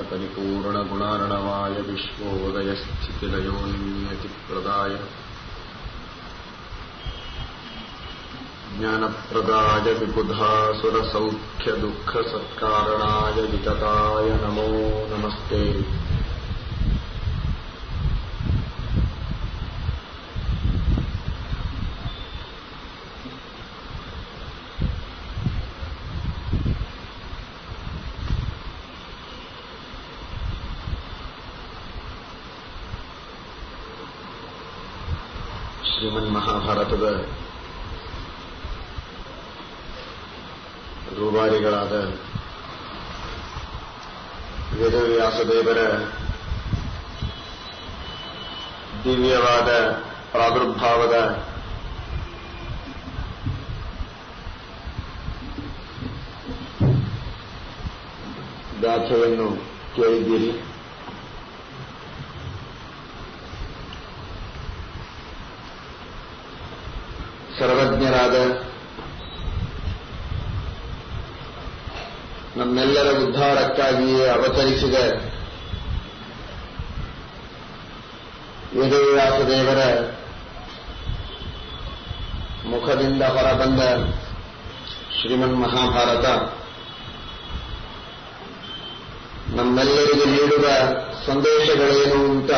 परिपूर्णगुणार्णवाय विश्वोदयस्थितिलयोनियतिप्रदाय ज्ञानप्रदाय विबुधासुरसौख्यदुःखसत्कारणाय वितताय नमो नमस्ते। ಶ್ರೀಮನ್ಮಹಾಭಾರತದ ರೂವಾರಿಗಳಾದ ವೇದವ್ಯಾಸದೇವರ ದಿವ್ಯವಾದ ಪ್ರಾದುರ್ಭಾವದ ಗಾಥೆಯನ್ನು ಕೇಳಿದ್ದೀರಿ. ಸರ್ವಜ್ಞರಾದ ನಮ್ಮೆಲ್ಲರ ಉದ್ಧಾರಕ್ಕಾಗಿಯೇ ಅವತರಿಸಿದ ವೇದವ್ಯಾಸದೇವರ ಮುಖದಿಂದ ಹೊರಬಂದ ಶ್ರೀಮನ್ಮಹಾಭಾರತ ನಮ್ಮೆಲ್ಲರಿಗೂ ನೀಡುವ ಸಂದೇಶಗಳೇನು ಅಂತ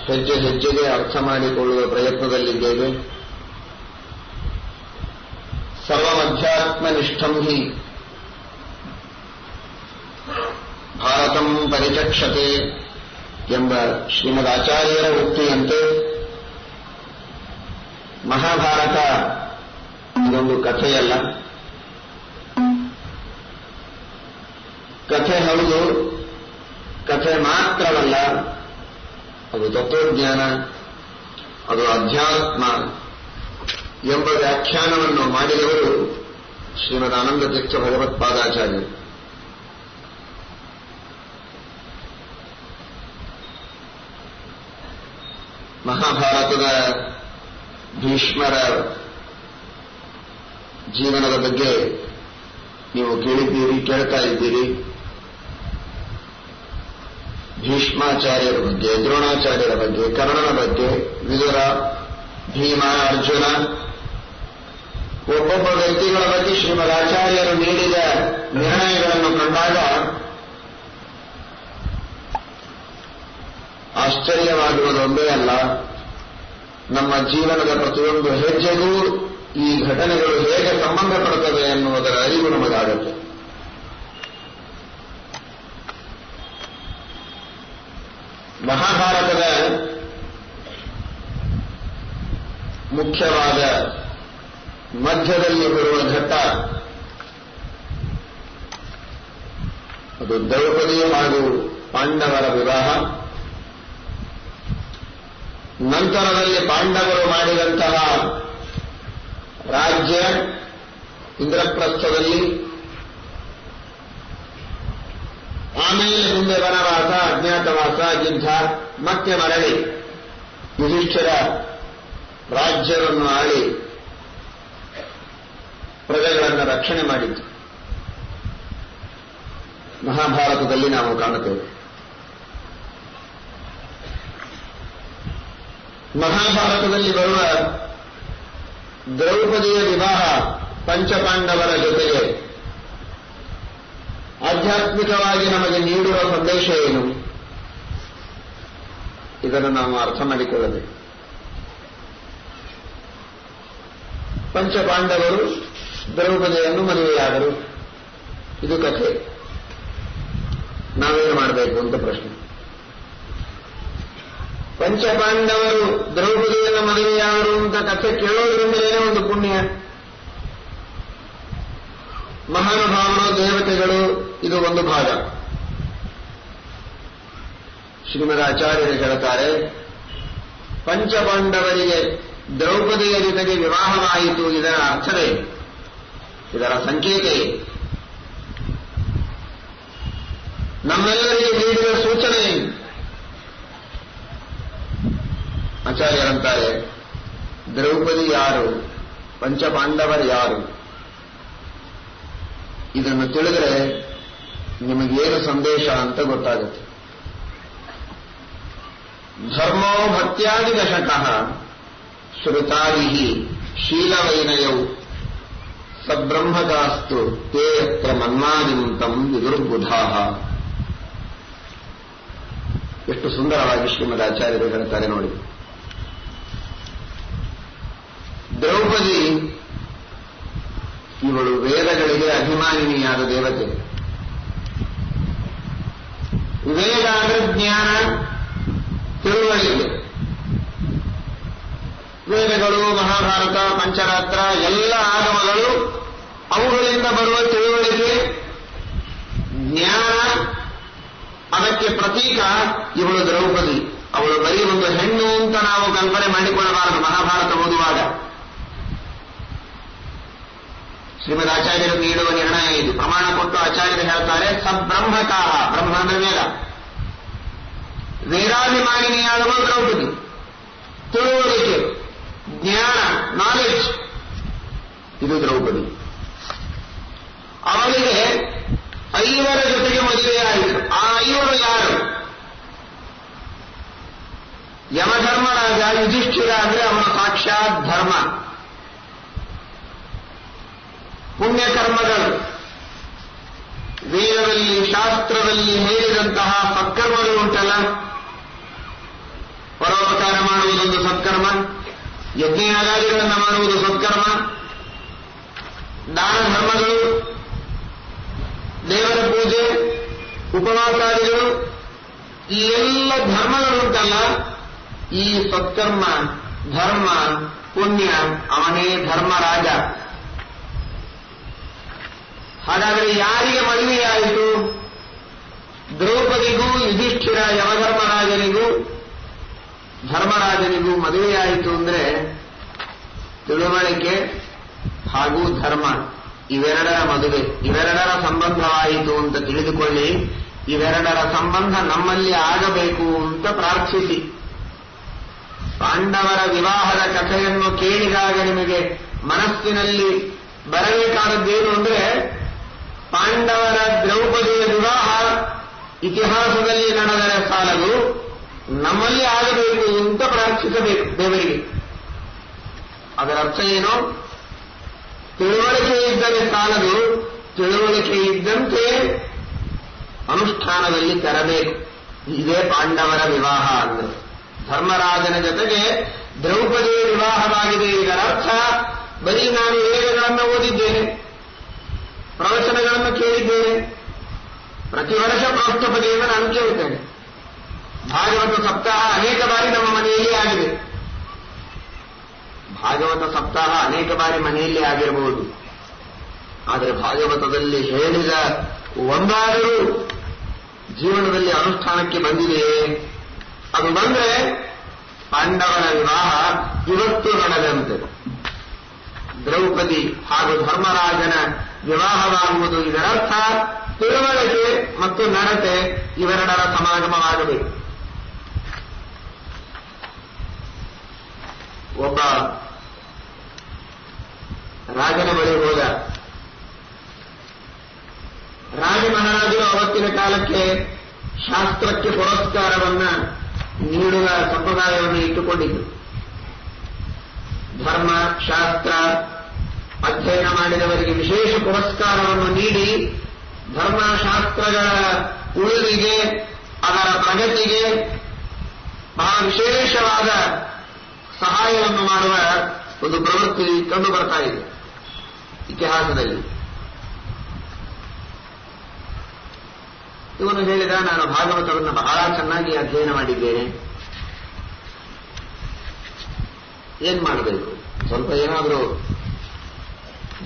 ಹೆಜ್ಜೆ ಹೆಜ್ಜೆಗೆ ಅರ್ಥ ಮಾಡಿಕೊಳ್ಳುವ ಪ್ರಯತ್ನದಲ್ಲಿದ್ದೇವೆ. ಸರ್ವಮಧ್ಯಾತ್ಮನಿಷ್ಠಂ ಹಿ ಭಾರತಂ ಪರಿಚಕ್ಷತೆ ಎಂಬ ಶ್ರೀಮದ್ ಆಚಾರ್ಯರ ಉಕ್ತಿಯಂತೆ ಮಹಾಭಾರತ ಇದೊಂದು ಕಥೆಯಲ್ಲ. ಕಥೆ ಹೌದು, ಕಥೆ ಮಾತ್ರವಲ್ಲ, ಅದು ತತ್ವಜ್ಞಾನ, ಅದು ಅಧ್ಯಾತ್ಮ ಎಂಬ ವ್ಯಾಖ್ಯಾನವನ್ನು ಮಾಡಿದವರು ಶ್ರೀಮದ್ ಆನಂದ ತೀರ್ಥ ಭಗವತ್ಪಾದಾಚಾರ್ಯರು. ಮಹಾಭಾರತದ ಭೀಷ್ಮರ ಜೀವನದ ಬಗ್ಗೆ ನೀವು ಕೇಳಿದ್ದೀರಿ, ಕೇಳ್ತಾ ಇದ್ದೀರಿ. ಭೀಷ್ಮಾಚಾರ್ಯರ ಬಗ್ಗೆ, ದ್ರೋಣಾಚಾರ್ಯರ ಬಗ್ಗೆ, ಕರ್ಣನ ಬಗ್ಗೆ, ವಿದುರ, ಭೀಮ, ಅರ್ಜುನ, ಒಬ್ಬೊಬ್ಬ ವ್ಯಕ್ತಿಗಳ ಬಗ್ಗೆ ಶ್ರೀಮದ್ ಆಚಾರ್ಯರು ನೀಡಿದ ನಿರ್ಣಯಗಳನ್ನು ಕಂಡಾಗ ಆಶ್ಚರ್ಯವಾಗುವುದೊಂದೇ ಅಲ್ಲ, ನಮ್ಮ ಜೀವನದ ಪ್ರತಿಯೊಂದು ಹೆಜ್ಜೆಗೂ ಈ ಘಟನೆಗಳು ಹೇಗೆ ಸಂಬಂಧಪಡುತ್ತವೆ ಎನ್ನುವುದರ ಅರಿವು ನಮಗಾಗುತ್ತೆ. ಮಹಾಭಾರತದ ಮುಖ್ಯವಾದ ಮಧ್ಯದಲ್ಲಿ ಬರುವ ಘಟ್ಟ ಅದು ದ್ರೌಪದಿ ಹಾಗೂ ಪಾಂಡವರ ವಿವಾಹ. ನಂತರದಲ್ಲಿ ಪಾಂಡವರು ಮಾಡಿದಂತಹ ರಾಜ್ಯ ಇಂದ್ರಪ್ರಸ್ಥದಲ್ಲಿ, ಆಮೇಲೆ ಮುಂದೆ ವನವಾಸ, ಅಜ್ಞಾತವಾಸ, ಯುದ್ಧ, ಮತ್ತೆ ಮರಳಿ ಯುಧಿಷ್ಠಿರ ರಾಜ್ಯವನ್ನು ಆಳಿ ಪ್ರಜೆಗಳನ್ನು ರಕ್ಷಣೆ ಮಾಡಿದ್ದು ಮಹಾಭಾರತದಲ್ಲಿ ನಾವು ಕಾಣುತ್ತೇವೆ. ಮಹಾಭಾರತದಲ್ಲಿ ಬರುವ ದ್ರೌಪದಿಯ ವಿವಾಹ ಪಂಚಪಾಂಡವರ ಜೊತೆಗೆ ಆಧ್ಯಾತ್ಮಿಕವಾಗಿ ನಮಗೆ ನೀಡುವ ಸಂದೇಶ ಏನು? ಇದನ್ನು ನಾವು ಅರ್ಥ ಮಾಡಿಕೊಳ್ಳಬೇಕು. ಪಂಚಪಾಂಡವರು ದ್ರೌಪದಿಯನ್ನು ಮದುವೆಯಾದರು, ಇದು ಕಥೆ. ನಾವೇನು ಮಾಡಬೇಕು ಅಂತ ಪ್ರಶ್ನೆ. ಪಂಚಪಾಂಡವರು ದ್ರೌಪದಿಯನ್ನು ಮದುವೆಯಾದರು ಅಂತ ಕಥೆ ಕೇಳೋದ್ರಿಂದ ಏನೋ ಒಂದು ಪುಣ್ಯ. ಮಹಾನುಭಾವರು, ದೇವತೆಗಳು, ಇದು ಒಂದು ಭಾಗ. ಶ್ರೀಮದ್ ಆಚಾರ್ಯರು ಹೇಳುತ್ತಾರೆ, ಪಂಚಪಾಂಡವರಿಗೆ ದ್ರೌಪದಿಯ ಜೊತೆಗೆ ವಿವಾಹವಾಯಿತು. ಇದರ ಅರ್ಥವೇ, ಇದರ ಸಂಕೇತ ನಮ್ಮೆಲ್ಲರಿಗೆ ನೀಡಿದ ಸೂಚನೆ. ಆಚಾರ್ಯರಂತಾರೆ, ದ್ರೌಪದಿ ಯಾರು, ಪಂಚಪಾಂಡವರು ಯಾರು, ಇದನ್ನು ತಿಳಿದರೆ ನಿಮಗೇನು ಸಂದೇಶ ಅಂತ ಗೊತ್ತಾಗುತ್ತೆ. ಧರ್ಮೋ ಭಕ್ತ್ಯಾದಿ ದಶಕಃ ಶ್ರುತಾದಿಃ ಶೀಲವೈನಯೌ ಸಬ್ರಹ್ಮದಾಸ್ತು ತೇ ಯತ್ರ ಮನ್ಮಾದಿಮಂತಂ ವಿದುರ್ಬುಧಾಃ. ಎಷ್ಟು ಸುಂದರವಾಗಿ ಶ್ರೀಮದ್ ಆಚಾರ್ಯರು ಹೇಳ್ತಾರೆ ನೋಡಿ. ದ್ರೌಪದಿ ಇವಳು ವೇದಗಳಿಗೆ ಅಭಿಮಾನಿನಿಯಾದ ದೇವತೆ. ವೇದ ಅಂದ್ರೆ ಜ್ಞಾನ, ತಿಳುವಳಿಕೆ. ವೇದಗಳು, ಮಹಾಭಾರತ, ಪಂಚರಾತ್ರ ಎಲ್ಲ ಆಗಮಗಳು, ಅವುಗಳಿಂದ ಬರುವ ತಿಳುವಳಿಕೆ, ಜ್ಞಾನ, ಅದಕ್ಕೆ ಪ್ರತೀಕ ಇವಳು ದ್ರೌಪದಿ. ಅವಳು ಬರೀ ಒಂದು ಹೆಣ್ಣು ಅಂತ ನಾವು ಕಲ್ಪನೆ ಮಾಡಿಕೊಳ್ಳಬಾರದು. ಮಹಾಭಾರತ ಓದುವಾಗ ಶ್ರೀಮದ್ ಆಚಾರ್ಯರು ನೀಡುವ ನಿರ್ಣಯ ಇದು. ಪ್ರಮಾಣ ಕೊಟ್ಟು ಆಚಾರ್ಯರು ಹೇಳ್ತಾರೆ, ಸಬ್ರಹ್ಮಕಾಹ, ಬ್ರಹ್ಮ ಅಂದ್ರೆ ವೇದ, ವೇದಾಭಿಮಾನಿನಿಯಾದವಳು ದ್ರೌಪದಿ. ತಿಳುವಳಿಕೆ, ಜ್ಞಾನ, ನಾಲೆಡ್ಜ್, ಇದು ದ್ರೌಪದಿ. ಅವಳಿಗೆ 5 ಜೊತೆಗೆ ಮದುವೆಯಾಯಿತು. ಆ 5 ಯಾರು? ಯಮಧರ್ಮರಾಜ, ಯುಧಿಷ್ಠಿರ ಅಂದ್ರೆ ಅವನ ಸಾಕ್ಷಾತ್ ಧರ್ಮ. ಪುಣ್ಯಕರ್ಮಗಳು, ವೇದದಲ್ಲಿ ಶಾಸ್ತ್ರದಲ್ಲಿ ಹೇಳಿದಂತಹ ಸತ್ಕರ್ಮಗಳು ಉಂಟಲ್ಲ, ಪರೋಪಕಾರ ಮಾಡುವುದೊಂದು ಸತ್ಕರ್ಮ, ಯಜ್ಞಯಾಗಾದಿಗಳನ್ನು ಮಾಡುವುದು ಸತ್ಕರ್ಮ, ದಾನ ಧರ್ಮಗಳು, ದೇವರ ಪೂಜೆ, ಉಪವಾಸಾದಿಗಳು, ಈ ಎಲ್ಲ ಧರ್ಮಗಳುಂಟಲ್ಲ, ಈ ಸತ್ಕರ್ಮ, ಧರ್ಮ, ಪುಣ್ಯ, ಅವನೇ ಧರ್ಮರಾಜ. ಹಾಗಾದರೆ ಯಾರಿಗೆ ಮದುವೆಯಾಯಿತು? ದ್ರೌಪದಿಗೂ ಯುಧಿಷ್ಠಿರ ಯಮಧರ್ಮರಾಜನಿಗೂ ಧರ್ಮರಾಜನಿಗೂ ಮದುವೆಯಾಯಿತು ಅಂದ್ರೆ ತಿಳುವಳಿಕೆ ಹಾಗೂ ಧರ್ಮ ಇವೆರಡರ ಮದುವೆ, ಇವೆರಡರ ಸಂಬಂಧವಾಯಿತು ಅಂತ ತಿಳಿದುಕೊಳ್ಳಿ. ಇವೆರಡರ ಸಂಬಂಧ ನಮ್ಮಲ್ಲಿ ಆಗಬೇಕು ಅಂತ ಪ್ರಾರ್ಥಿಸಿ. ಪಾಂಡವರ ವಿವಾಹದ ಕಥೆಯನ್ನು ಕೇಳಿದಾಗ ನಿಮಗೆ ಮನಸ್ಸಿನಲ್ಲಿ ಬರಬೇಕಾದದ್ದೇನು ಅಂದ್ರೆ, ಪಾಂಡವರ ದ್ರೌಪದಿಯ ವಿವಾಹ ಇತಿಹಾಸದಲ್ಲಿ ನಡೆದರೆ ಸಾಲದು, ನಮ್ಮಲ್ಲಿ ಆಗಬೇಕು ಅಂತ ಪ್ರಾರ್ಥಿಸಬೇಕು ದೇವರಿಗೆ. ಅದರ ಅರ್ಥ ಏನು? ತಿಳುವಳಿಕೆ ಇದ್ದರೆ ಸಾಲದು, ತಿಳುವಳಿಕೆ ಇದ್ದಂತೆ ಅನುಷ್ಠಾನದಲ್ಲಿ ತರಬೇಕು. ಇದೇ ಪಾಂಡವರ ವಿವಾಹ ಅಂದ್ರೆ. ಧರ್ಮರಾಜನ ಜೊತೆಗೆ ದ್ರೌಪದಿಯ ವಿವಾಹವಾಗಿದೆ. ಇದರ ಅರ್ಥ ಬರೀ ನಾನು ವೇದಗಳನ್ನು ಓದಿದ್ದೇನೆ, ಪ್ರವಚನಗಳನ್ನು ಕೇಳಿದ್ದೇನೆ, ಪ್ರತಿ ವರ್ಷ ಪ್ರೋಷ್ಠಪದಿಯನ್ನು ನಾನು ಕೇಳುತ್ತೇನೆ. ಭಾಗವತ ಸಪ್ತಾಹ ಅನೇಕ ಬಾರಿ ನಮ್ಮ ಮನೆಯಲ್ಲಿ ಆಗಿದೆ. ಭಾಗವತ ಸಪ್ತಾಹ ಅನೇಕ ಬಾರಿ ಮನೆಯಲ್ಲಿ ಆಗಿರಬಹುದು. ಆದರೆ ಭಾಗವತದಲ್ಲಿ ಹೇಳಿದ ಒಂದಾದರೂ ಜೀವನದಲ್ಲಿ ಅನುಷ್ಠಾನಕ್ಕೆ ಬಂದಿದೆಯೇ? ಅದು ಬಂದ್ರೆ ಪಾಂಡವರ ವಿವಾಹ ಇವತ್ತು ನಡೆದಂತೆ. ದ್ರೌಪದಿ ಹಾಗೂ ಧರ್ಮರಾಜನ ವಿವಾಹವಾಗುವುದು. ಇದರರ್ಥ ತಿಳುವಳಿಕೆ ಮತ್ತು ನಡತೆ ಇವೆರಡರ ಸಮಾಗಮವಾಗಬೇಕು. ಒಬ್ಬ ರಾಜನ ಬಳಿ ಹೋದ. ರಾಜ ಮಹಾರಾಜರು ಅವತ್ತಿನ ಕಾಲಕ್ಕೆ ಶಾಸ್ತ್ರಕ್ಕೆ ಪುರಸ್ಕಾರವನ್ನ ನೀಡುವ ಸಂಪ್ರದಾಯವನ್ನು ಇಟ್ಟುಕೊಂಡಿದ್ದು. ಧರ್ಮ ಶಾಸ್ತ್ರ ಅಧ್ಯಯನ ಮಾಡಿದವರಿಗೆ ವಿಶೇಷ ಪುರಸ್ಕಾರವನ್ನು ನೀಡಿ ಧರ್ಮಶಾಸ್ತ್ರಗಳ ಉಳಿವಿಗೆ, ಅದರ ಪ್ರಗತಿಗೆ ಬಹಳ ವಿಶೇಷವಾದ ಸಹಾಯವನ್ನು ಮಾಡುವ ಒಂದು ಪ್ರವೃತ್ತಿ ಕಂಡು ಬರ್ತಾ ಇದೆ ಇತಿಹಾಸದಲ್ಲಿ. ಇವನು ಹೇಳಿದ, ನಾನು ಭಾಗವತವನ್ನು ಬಹಳ ಚೆನ್ನಾಗಿ ಅಧ್ಯಯನ ಮಾಡಿದ್ದೇನೆ, ಏನ್ ಮಾಡಬೇಕು? ಸ್ವಲ್ಪ ಏನಾದರೂ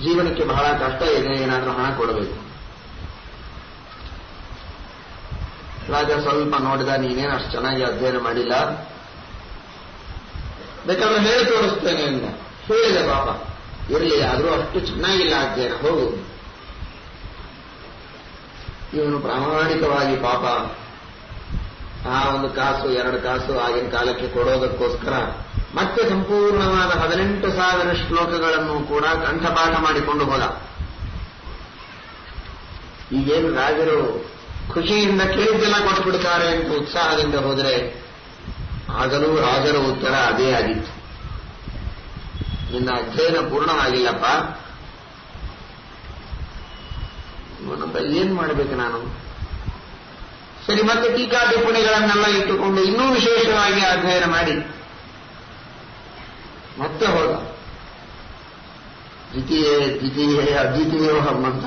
ಜೀವನಕ್ಕೆ ಬಹಳ ಕಷ್ಟ ಇದೆ, ಏನಾದರೂ ಹಣ ಕೊಡಬೇಕು. ರಾಜ ಸ್ವಲ್ಪ ನೋಡಿದ, ನೀನೇನು ಅಷ್ಟು ಚೆನ್ನಾಗಿ ಅಧ್ಯಯನ ಮಾಡಿಲ್ಲ, ಬೇಕಾದ್ರೆ ಹೇಳಿ ತೋರಿಸ್ತೇನೆ ಅಂತ ಹೇಳಿದೆ. ಪಾಪ ಇರಲಿ, ಆದರೂ ಅಷ್ಟು ಚೆನ್ನಾಗಿಲ್ಲ ಅಧ್ಯಯನ, ಹೋಗು. ಇವನು ಪ್ರಾಮಾಣಿಕವಾಗಿ ಪಾಪ ಆ 1 ಕಾಸು 2 ಕಾಸು ಆಗಿನ ಕಾಲಕ್ಕೆ ಕೊಡೋದಕ್ಕೋಸ್ಕರ ಮತ್ತೆ ಸಂಪೂರ್ಣವಾದ 18,000 ಶ್ಲೋಕಗಳನ್ನು ಕೂಡ ಕಂಠಪಾಠ ಮಾಡಿಕೊಂಡು ಹೋದ. ಈಗೇನು ರಾಜರು ಖುಷಿಯಿಂದ ಕೇಳಿದ್ದೆಲ್ಲ ಕೊಟ್ಟುಬಿಡ್ತಾರೆ ಅಂತ ಉತ್ಸಾಹದಿಂದ ಹೋದರೆ ಆಗಲೂ ರಾಜರ ಉತ್ತರ ಅದೇ ಆಗಿತ್ತು. ನಿನ್ನ ಅಧ್ಯಯನ ಪೂರ್ಣವಾಗಿಲ್ಲಪ್ಪ, ಇವನಂತ ಏನ್ ಮಾಡಬೇಕು ನಾನು? ಸರಿ, ಮತ್ತೆ ಟೀಕಾ ಟಿಪ್ಪಣಿಗಳನ್ನೆಲ್ಲ ಇಟ್ಟುಕೊಂಡು ಇನ್ನೂ ವಿಶೇಷವಾಗಿ ಅಧ್ಯಯನ ಮಾಡಿ ಮತ್ತೆ ಹೋದ. ದ್ವಿತೀಯ ಅದ್ವಿತೀಯೋ ಹಮ್ಮಂತ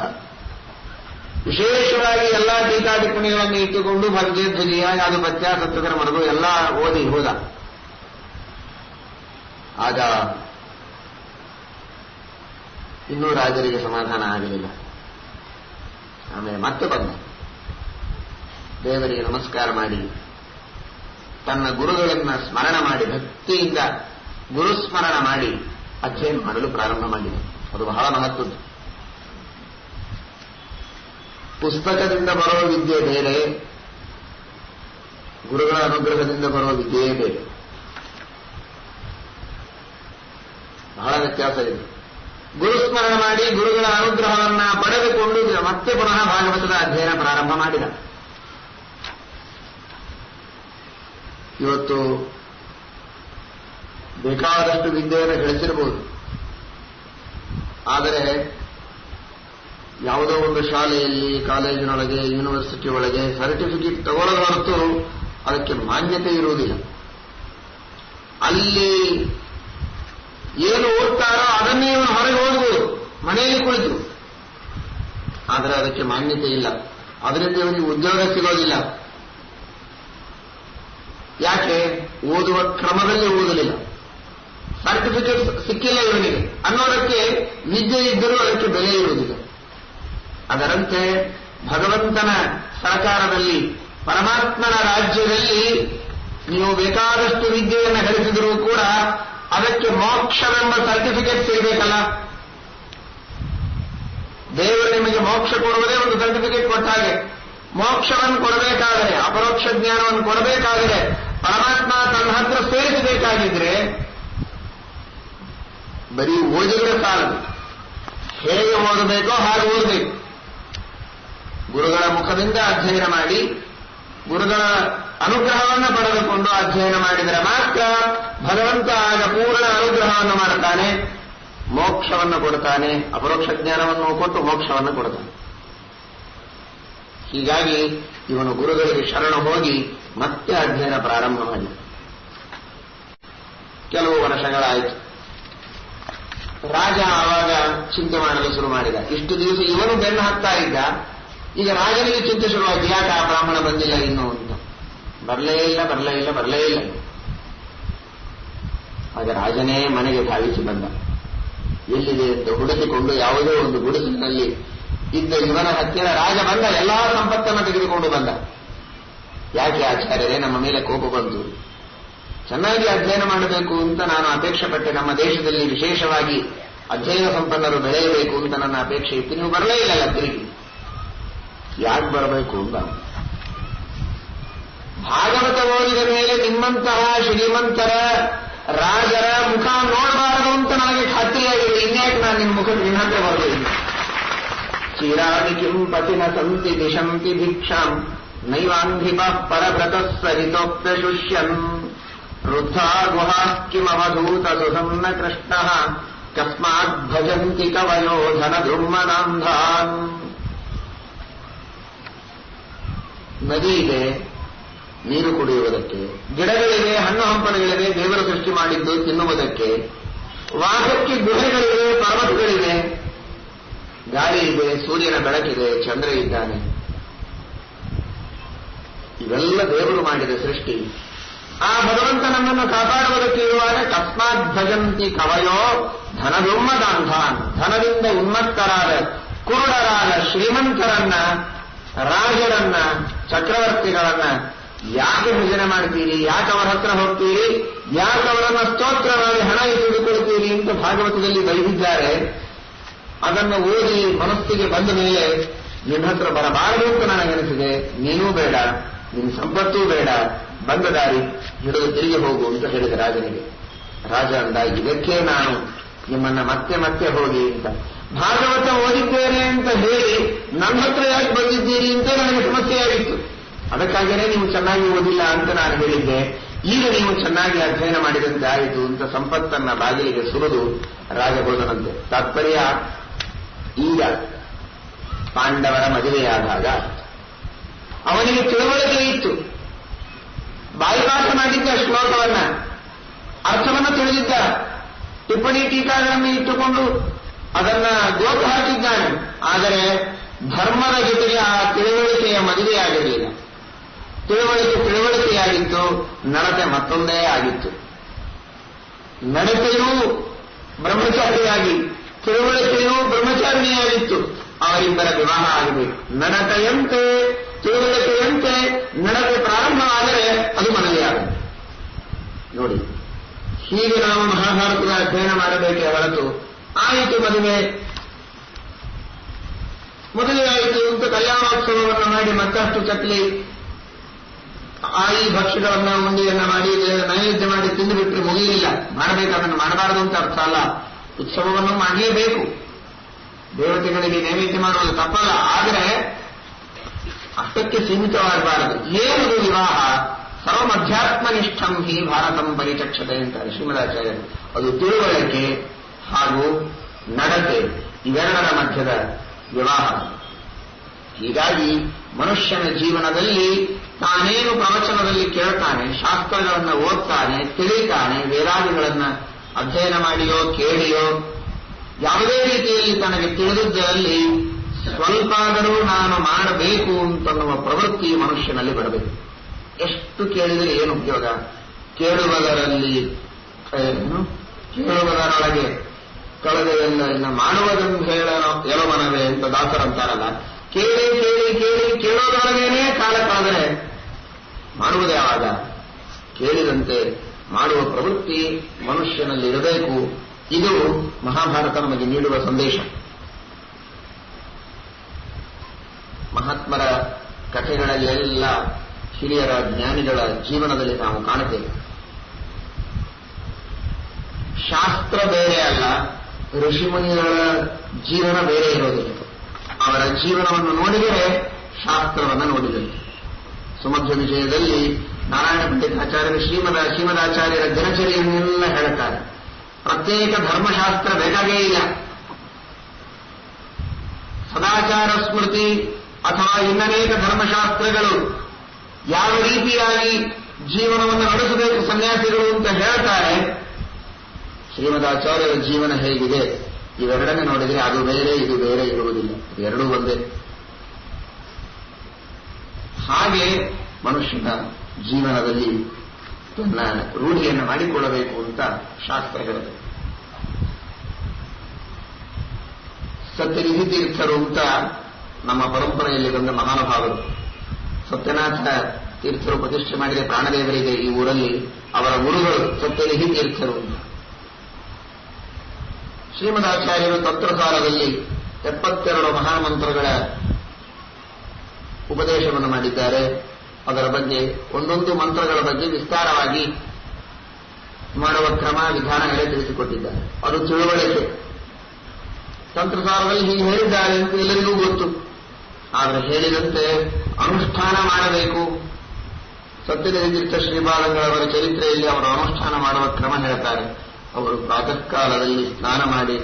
ವಿಶೇಷವಾಗಿ ಎಲ್ಲ ಟೀಕಾ ಟಿಪ್ಪಣಿಗಳನ್ನು ಇಟ್ಟುಕೊಂಡು ಭಗವದ್ಗೀಯ, ಯಾವುದು ಪತ್ಯ, ಸತ್ಯಧರ ಮರದು ಎಲ್ಲ ಓದಿ ಹೋದ. ಆಗ ಇನ್ನೂ ರಾಜರಿಗೆ ಸಮಾಧಾನ ಆಗಲಿಲ್ಲ. ಆಮೇಲೆ ಮತ್ತೆ ಬಂದ. ದೇವರಿಗೆ ನಮಸ್ಕಾರ ಮಾಡಿ ತನ್ನ ಗುರುಗಳನ್ನ ಸ್ಮರಣ ಮಾಡಿ ಭಕ್ತಿಯಿಂದ ಗುರುಸ್ಮರಣ ಮಾಡಿ ಅಧ್ಯಯನ ಮಾಡಲು ಪ್ರಾರಂಭ ಮಾಡಿದೆ. ಅದು ಬಹಳ ಮಹತ್ವದ್ದು. ಪುಸ್ತಕದಿಂದ ಬರೋ ವಿದ್ಯೆ ಬೇರೆ, ಗುರುಗಳ ಅನುಗ್ರಹದಿಂದ ಬರುವ ವಿದ್ಯೆಯೇ ಬೇರೆ. ಬಹಳ ವ್ಯತ್ಯಾಸ ಇದೆ. ಗುರುಸ್ಮರಣ ಮಾಡಿ ಗುರುಗಳ ಅನುಗ್ರಹವನ್ನ ಪಡೆದುಕೊಂಡು ಮತ್ತೆ ಪುನಃ ಭಾಗವತದ ಅಧ್ಯಯನ ಪ್ರಾರಂಭ ಮಾಡಿದ. ಇವತ್ತು ಬೇಕಾದಷ್ಟು ವಿದ್ಯೆಯನ್ನು ಗಳಿಸಿರಬಹುದು, ಆದರೆ ಯಾವುದೋ ಒಂದು ಶಾಲೆಯಲ್ಲಿ, ಕಾಲೇಜಿನೊಳಗೆ, ಯೂನಿವರ್ಸಿಟಿ ಒಳಗೆ ಸರ್ಟಿಫಿಕೇಟ್ ತಗೊಳ್ಳೋದು ಹೊರತು ಅದಕ್ಕೆ ಮಾನ್ಯತೆ ಇರುವುದಿಲ್ಲ. ಅಲ್ಲಿ ಏನು ಓದ್ತಾರೋ ಅದನ್ನೇ ಇವನು ಹೊರಗೆ ಓದಬಹುದು ಮನೆಯಲ್ಲಿ ಕುಳಿತು, ಆದರೆ ಅದಕ್ಕೆ ಮಾನ್ಯತೆ ಇಲ್ಲ. ಅದರಿಂದ ಇವನಿಗೆ ಉದ್ಯೋಗ ಸಿಗೋದಿಲ್ಲ. ಯಾಕೆ? ಓದುವ ಕ್ರಮದಲ್ಲಿ ಓದಲಿಲ್ಲ, ಸರ್ಟಿಫಿಕೇಟ್ ಸಿಕ್ಕಿಲ್ಲ ಇವನಿಗೆ ಅನ್ನೋದಕ್ಕೆ ವಿದ್ಯೆ ಇದ್ದರೂ ಅದಕ್ಕೆ ಬೆಲೆ ಇರುವುದಿಲ್ಲ. ಅದರಂತೆ ಭಗವಂತನ ಸರಕಾರದಲ್ಲಿ, ಪರಮಾತ್ಮನ ರಾಜ್ಯದಲ್ಲಿ ನೀವು ಬೇಕಾದಷ್ಟು ವಿದ್ಯೆಯನ್ನು ಗಳಿಸಿದರೂ ಕೂಡ ಅದಕ್ಕೆ ಮೋಕ್ಷವೆಂಬ ಸರ್ಟಿಫಿಕೇಟ್ ಸಿಗಬೇಕಲ್ಲ. ದೇವರು ನಿಮಗೆ ಮೋಕ್ಷ ಕೊಡುವುದೇ ಒಂದು ಸರ್ಟಿಫಿಕೇಟ್ ಕೊಟ್ಟ ಹಾಗೆ. ಮೋಕ್ಷವನ್ನು ಕೊಡಬೇಕಾದರೆ, ಅಪರೋಕ್ಷ ಜ್ಞಾನವನ್ನು ಕೊಡಬೇಕಾದರೆ, ಪರಮಾತ್ಮ ತನ್ನ ಹತ್ರ ಸೇರಿಸಬೇಕಾಗಿದ್ರೆ ಬರೀ ಓದಿದ್ರೆ ಸಾಲದು. ಹೇಗೆ ಓದಬೇಕೋ ಹಾಗೆ ಓದಬೇಕು. ಗುರುಗಳ ಮುಖದಿಂದ ಅಧ್ಯಯನ ಮಾಡಿ, ಗುರುಗಳ ಅನುಗ್ರಹವನ್ನು ಪಡೆದುಕೊಂಡು ಅಧ್ಯಯನ ಮಾಡಿದರೆ ಮಾತ್ರ ಭಗವಂತ ಆಗ ಪೂರ್ಣ ಅನುಗ್ರಹವನ್ನು ಮಾಡುತ್ತಾನೆ, ಮೋಕ್ಷವನ್ನು ಕೊಡ್ತಾನೆ, ಅಪರೋಕ್ಷ ಜ್ಞಾನವನ್ನು ಕೊಟ್ಟು ಮೋಕ್ಷವನ್ನು ಕೊಡ್ತಾನೆ. ಹೀಗಾಗಿ ಇವನು ಗುರುಗಳಿಗೆ ಶರಣು ಹೋಗಿ ಮತ್ತೆ ಅಧ್ಯಯನ ಪ್ರಾರಂಭ ಮಾಡಿ ಕೆಲವು ವರ್ಷಗಳಾಯಿತು. ರಾಜ ಆವಾಗ ಚಿಂತೆ ಮಾಡಲು ಶುರು ಮಾಡಿದ. ಇಷ್ಟು ದಿವಸ ಇವನು ಬೆನ್ನು ಹಾಕ್ತಾ ಇದ್ದ, ಈಗ ರಾಜನಿಗೆ ಚಿಂತೆ ಶುರುವಾಗಿ, ಯಾಕೆ ಆ ಬ್ರಾಹ್ಮಣ ಬಂದಿಲ್ಲ ಇನ್ನು ಅಂತ. ಬರಲೇ ಇಲ್ಲ. ಆಗ ರಾಜನೇ ಮನೆಗೆ ಧಾವಿಸಿ ಬಂದ. ಎಲ್ಲಿದೆ ಅಂತ ಹುಡುಕಿಕೊಂಡು ಯಾವುದೋ ಒಂದು ಗುಡಿಸಿನಲ್ಲಿ ಇದ್ದ ಇವನ ಹತ್ತಿರ ರಾಜ ಬಂದ. ಎಲ್ಲಾ ಸಂಪತ್ತನ್ನು ತೆಗೆದುಕೊಂಡು ಬಂದ. ಯಾಕೆ ಆಚಾರ್ಯರೇ, ನಮ್ಮ ಮೇಲೆ ಕೋಪ ಬಂತು. ಚೆನ್ನಾಗಿ ಅಧ್ಯಯನ ಮಾಡಬೇಕು ಅಂತ ನಾನು ಅಪೇಕ್ಷೆ ಪಟ್ಟೆ. ನಮ್ಮ ದೇಶದಲ್ಲಿ ವಿಶೇಷವಾಗಿ ಅಧ್ಯಯನ ಸಂಪನ್ನರು ಬೆಳೆಯಬೇಕು ಅಂತ ನನ್ನ ಅಪೇಕ್ಷೆ ಇತ್ತು. ನೀವು ಬರಲೇ ಇಲ್ಲ ತಿರುಗಿ. ಯಾಕೆ ಬರಬೇಕು ಅಂತ. ಭಾಗವತ ಓದಿದ ಮೇಲೆ ನಿಮ್ಮಂತಹ ಶ್ರೀಮಂತರ ರಾಜರ ಮುಖ ನೋಡಬಾರದು ಅಂತ ನನಗೆ ಖಾತ್ರಿಯಾಗಿದೆ. ಇನ್ಯಾಕೆ ನಾನು ನಿಮ್ಮ ಮುಖ ನಿನ್ನಂತೆ ಬರಬೇಕು. ಚಿರಾಣಿ ಕಿಂ ಪತಿನ ಸಂತಿ ದಿಶಂತಿ ಭಿಕ್ಷಾಂ ನೈವಾಂಧಿಪ ಪರವ್ರತ ಸಹಿತೋಪ್ಯಶುಷ್ಯನ್ ವೃದ್ಧಾ ಗುಹಾ ಕಿಮವಧೂತ ಸುಸನ್ನ ಕೃಷ್ಣ ಕಸ್ಮಾತ್ ಭಜಂತಿ ಕವಯೋ ಧನ ದುರ್ಮನಾಂಧಾನ್. ನದಿ ಇದೆ ನೀರು ಕುಡಿಯುವುದಕ್ಕೆ, ಗಿಡಗಳಿವೆ, ಹಣ್ಣು ಹಂಪಲುಗಳಿವೆ, ದೇವರು ಸೃಷ್ಟಿ ಮಾಡಿದ್ದು ತಿನ್ನುವುದಕ್ಕೆ, ವಾಸಕ್ಕೆ ಗುಹೆಗಳಿವೆ, ಪರ್ವತಗಳಿವೆ, ಗಾಳಿ ಇದೆ, ಸೂರ್ಯನ ಬೆಳಕಿದೆ, ಚಂದ್ರ ಇದ್ದಾನೆ. ಇವೆಲ್ಲ ದೇವರು ಮಾಡಿದ ಸೃಷ್ಟಿ. ಆ ಭಗವಂತ ನಮ್ಮನ್ನು ಕಾಪಾಡುವುದಕ್ಕೆ ಇರುವಾಗ ಕಸ್ಮಾತ್ ಭಜಂತಿ ಕವಯೋ ಧನದುರ್ಮದಾಂಧಾನ್. ಧನದಿಂದ ಉನ್ಮತ್ತರಾದ ಕುರುಡರಾದ ಶ್ರೀಮಂತರನ್ನ, ರಾಜರನ್ನ, ಚಕ್ರವರ್ತಿಗಳನ್ನ ಯಾಕೆ ಭಜನೆ ಮಾಡ್ತೀರಿ, ಯಾಕೆ ಅವರ ಹತ್ರ ಹೋಗ್ತೀರಿ, ಯಾಕೆ ಅವರನ್ನ ಸ್ತೋತ್ರ ಮಾಡಿ ಹಣ ತೆಗೆದುಕೊಳ್ತೀರಿ ಅಂತ ಭಾಗವತದಲ್ಲಿ ಬೈದಿದ್ದಾರೆ. ಅದನ್ನು ಓದಿ ಮನಸ್ಸಿಗೆ ಬಂದ ಮೇಲೆ ನಿನ್ನ ಹತ್ರ ಬರಬಾರದು ಅಂತ ನನಗನಿಸಿದೆ. ನೀನೂ ಬೇಡ, ನಿನ್ನ ಸಂಪತ್ತೂ ಬೇಡ, ಬಂದ ದಾರಿ ಹಿಡಿದು ತಿರುಗಿ ಹೋಗು ಅಂತ ಹೇಳಿದ ರಾಜನಿಗೆ. ರಾಜ ಅಂದ, ಇದಕ್ಕೆ ನಾನು ನಿಮ್ಮನ್ನ ಮತ್ತೆ ಮತ್ತೆ ಹೋಗಿ ಅಂತ. ಭಾಗವತ ಓದಿದ್ದೇನೆ ಅಂತ ಹೇಳಿ ನನ್ನ ಹತ್ರ ಯಾಕೆ ಬಂದಿದ್ದೀರಿ ಅಂತ ನನಗೆ ಸಮಸ್ಯೆಯಾಗಿತ್ತು. ಅದಕ್ಕಾಗಿಯೇ ನೀವು ಚೆನ್ನಾಗಿ ಓದಿಲ್ಲ ಅಂತ ನಾನು ಹೇಳಿದ್ದೆ. ಈಗ ನೀವು ಚೆನ್ನಾಗಿ ಅಧ್ಯಯನ ಮಾಡಿದಂತೆ ಆಯಿತು ಅಂತ ಸಂಪತ್ತನ್ನ ಬಾಗಿಲಿಗೆ ಸುರಿದು ರಾಜ ಹೋದನಂತೆ. ತಾತ್ಪರ್ಯ, ಈಗ ಪಾಂಡವರ ಮದುವೆಯಾದಾಗ ಅವನಿಗೆ ತಿಳುವಳಿಕೆ ಇತ್ತು. ಬಾಯಿಪಾಠ ಮಾಡಿದ್ದ ಶ್ಲೋಕವನ್ನ, ಅರ್ಥವನ್ನು ತಿಳಿದಿದ್ದ, ಟಿಪ್ಪಣಿ ಟೀಕಾಗಳನ್ನು ಇಟ್ಟುಕೊಂಡು ಅದನ್ನ ಗೋತು ಹಾಕಿದ್ದಾನೆ. ಆದರೆ ಧರ್ಮದ ಜೊತೆಗೆ ಆ ತಿಳುವಳಿಕೆಯ ಮದುವೆಯಾಗಿರಲಿಲ್ಲ. ತಿಳುವಳಿಕೆಯಾಗಿತ್ತು, ನಡತೆ ಮತ್ತೊಂದೇ ಆಗಿತ್ತು. ನಡತೆಯೂ ಬ್ರಹ್ಮಚಾರಿಯಾಗಿ, ತಿಳುವಳಿಕೆಯೂ ಬ್ರಹ್ಮಚಾರಿಣಿಯಾಗಿತ್ತು. ಅವರಿಬ್ಬರ ವಿವಾಹ ಆಗಬೇಕು. ನಡತೆಯಂತೆ ತಿಳುವಳಿಕೆಯಂತೆ ನಡತೆ ಪ್ರಾರಂಭವಾದರೆ ಅದು ಮದುವೆಯಾಗುತ್ತೆ. ನೋಡಿ, ಹೀಗೆ ನಾವು ಮಹಾಭಾರತದ ಅಧ್ಯಯನ ಮಾಡಬೇಕೇ ಹೊರತು ಆಯಿತು ಮದುವೆಯಾಯಿತು ಅಂತ ಕಲ್ಯಾಣೋತ್ಸವವನ್ನು ಮಾಡಿ ಮತ್ತಷ್ಟು ಚಕ್ಲಿ ಈ ಭಕ್ಷ್ಯಗಳನ್ನ ಉಂಡಿಯನ್ನ ಮಾಡಿ ನೈವೇದ್ಯ ಮಾಡಿ ತಿಂದುಬಿಟ್ರೆ ಮುಗಿಯಲಿಲ್ಲ. ಮಾಡಬೇಕಾದನ್ನು ಮಾಡಬಾರದು ಅಂತ ಅರ್ಥ ಅಲ್ಲ. ಉತ್ಸವವನ್ನು ಮಾಡಲೇಬೇಕು. ದೇವತೆಗಳಿಗೆ ನೈವೇದ್ಯ ಮಾಡುವುದು ತಪ್ಪಲ್ಲ. ಆದರೆ ಅಷ್ಟಕ್ಕೆ ಸೀಮಿತವಾಗಬಾರದು. ಏನು ವಿವಾಹ? ಸರ್ವಮಧ್ಯಾತ್ಮನಿಷ್ಠಂ ಹಿ ಭಾರತಂ ಪರಿಚಕ್ಷತೆ ಅಂತಾರೆ ಶ್ರೀಮದಾಚಾರ್ಯರು. ಅದು ತಿಳುವಳಿಕೆ ಹಾಗೂ ನಡತೆ ಇವೆರಡರ ಮಧ್ಯದ ವಿವಾಹ. ಹೀಗಾಗಿ ಮನುಷ್ಯನ ಜೀವನದಲ್ಲಿ ತಾನೇನು ಪ್ರವಚನದಲ್ಲಿ ಕೇಳ್ತಾನೆ, ಶಾಸ್ತ್ರಗಳನ್ನು ಓದ್ತಾನೆ, ತಿಳಿತಾನೆ, ವೇದಾದಿಗಳನ್ನು ಅಧ್ಯಯನ ಮಾಡಿಯೋ ಕೇಳಿಯೋ ಯಾವುದೇ ರೀತಿಯಲ್ಲಿ ತನಗೆ ತಿಳಿದಿದ್ದರಲ್ಲಿ ಸ್ವಲ್ಪಾದರೂ ನಾನು ಮಾಡಬೇಕು ಅಂತನ್ನುವ ಪ್ರವೃತ್ತಿ ಮನುಷ್ಯನಲ್ಲಿ ಬರಬೇಕು. ಎಷ್ಟು ಕೇಳಿದರೆ ಏನು ಉಪಯೋಗ? ಕೇಳುವುದರೊಳಗೆ ಕಳೆದೆಲ್ಲ ಇನ್ನು ಮಾಡುವುದನ್ನು ಹೇಳೋ ಎಲವನವೇ ಅಂತ ದಾಸರಂತಾರಲ್ಲ. ಕೇಳಿ ಕೇಳಿ ಕೇಳಿ ಕೇಳೋದರೊಳಗೇನೆ ಕಾಲ ಕಳೆದರೆ ಮಾಡುವುದು ಯಾವಾಗ? ಕೇಳಿದಂತೆ ಮಾಡುವ ಪ್ರವೃತ್ತಿ ಮನುಷ್ಯನಲ್ಲಿ ಇರಬೇಕು. ಇದು ಮಹಾಭಾರತ ನಮಗೆ ನೀಡುವ ಸಂದೇಶ. ಮಹಾತ್ಮರ ಕಥೆಗಳಲ್ಲೆಲ್ಲ ಹಿರಿಯರ ಜ್ಞಾನಿಗಳ ಜೀವನದಲ್ಲಿ ನಾವು ಕಾಣುತ್ತೇವೆ. ಶಾಸ್ತ್ರ ಬೇರೆ ಅಲ್ಲ, ಋಷಿಮುನಿಗಳ ಜೀವನ ಬೇರೆ ಇರೋದಿಲ್ಲ. ಅವರ ಜೀವನವನ್ನು ನೋಡಿದರೆ ಶಾಸ್ತ್ರವನ್ನು ನೋಡಿದರೆ. ಸುಮಧ್ವ ವಿಜಯದಲ್ಲಿ ನಾರಾಯಣ ಪಂಡಿತಾಚಾರ್ಯರು ಶ್ರೀಮದಾಚಾರ್ಯರ ದಿನಚರಿಯನ್ನೆಲ್ಲ ಹೇಳುತ್ತಾರೆ. ಪ್ರತ್ಯೇಕ ಧರ್ಮಶಾಸ್ತ್ರ ಬೇಕಾಗೇ ಇಲ್ಲ. ಸದಾಚಾರ ಸ್ಮೃತಿ ಅಥವಾ ಇನ್ನನೇಕ ಧರ್ಮಶಾಸ್ತ್ರಗಳು ಯಾವ ರೀತಿಯಾಗಿ ಜೀವನವನ್ನು ನಡೆಸಬೇಕು ಸನ್ಯಾಸಿಗಳು ಅಂತ ಹೇಳ್ತಾರೆ. ಶ್ರೀಮದಾಚಾರ್ಯರ ಜೀವನ ಹೇಗಿದೆ ಇವೆರಡನ್ನೇ ನೋಡಿದರೆ ಅದು ಬೇರೆ ಇದು ಬೇರೆ ಇರುವುದಿಲ್ಲ, ಎರಡೂ ಒಂದೇ. ಹಾಗೆ ಮನುಷ್ಯನ ಜೀವನದಲ್ಲಿ ತನ್ನ ರೂಢಿಯನ್ನು ಮಾಡಿಕೊಳ್ಳಬೇಕು ಅಂತ ಶಾಸ್ತ್ರ ಹೇಳುತ್ತೆ. ಸತ್ಯನಿಧಿ ತೀರ್ಥರು ಅಂತ ನಮ್ಮ ಪರಂಪರೆಯಲ್ಲಿ ಬಂದ ಮಹಾನುಭಾವರು. ಸತ್ಯನಾಥ ತೀರ್ಥರು ಪ್ರತಿಷ್ಠೆ ಮಾಡಿದ ಪ್ರಾಣದೇವರಿಗೆ ಈ ಊರಲ್ಲಿ ಅವರ ಗುರುಗಳು ಸತ್ಯನಿಧಿ ತೀರ್ಥರು ಅಂತ. ಶ್ರೀಮದಾಚಾರ್ಯರು ತಂತ್ರಸಾರದಲ್ಲಿ 72 ಮಹಾಮಂತ್ರಗಳ ಉಪದೇಶವನ್ನು ಮಾಡಿದ್ದಾರೆ. ಅದರ ಬಗ್ಗೆ ಒಂದೊಂದು ಮಂತ್ರಗಳ ಬಗ್ಗೆ ವಿಸ್ತಾರವಾಗಿ ಮಾಡುವ ಕ್ರಮ ವಿಧಾನಗಳೇ ತಿಳಿಸಿಕೊಟ್ಟಿದ್ದಾರೆ. ಅದು ತಿಳುವಳಿಕೆ. ತಂತ್ರಸಾರದಲ್ಲಿ ಹೀಗೆ ಹೇಳಿದ್ದಾರೆ ಅಂತ ಎಲ್ಲರಿಗೂ ಗೊತ್ತು. ಆದರೆ ಹೇಳಿದಂತೆ ಅನುಷ್ಠಾನ ಮಾಡಬೇಕು. ಸತ್ಯನಿಧಿ ಶ್ರೀಪಾದಂಗಳವರ ಚರಿತ್ರೆಯಲ್ಲಿ ಅವರು ಅನುಷ್ಠಾನ ಮಾಡುವ ಕ್ರಮ ಹೇಳ್ತಾರೆ. ಅವರು ಪ್ರಾತಃ ಕಾಲದಲ್ಲಿ ಸ್ನಾನ ಮಾಡಿ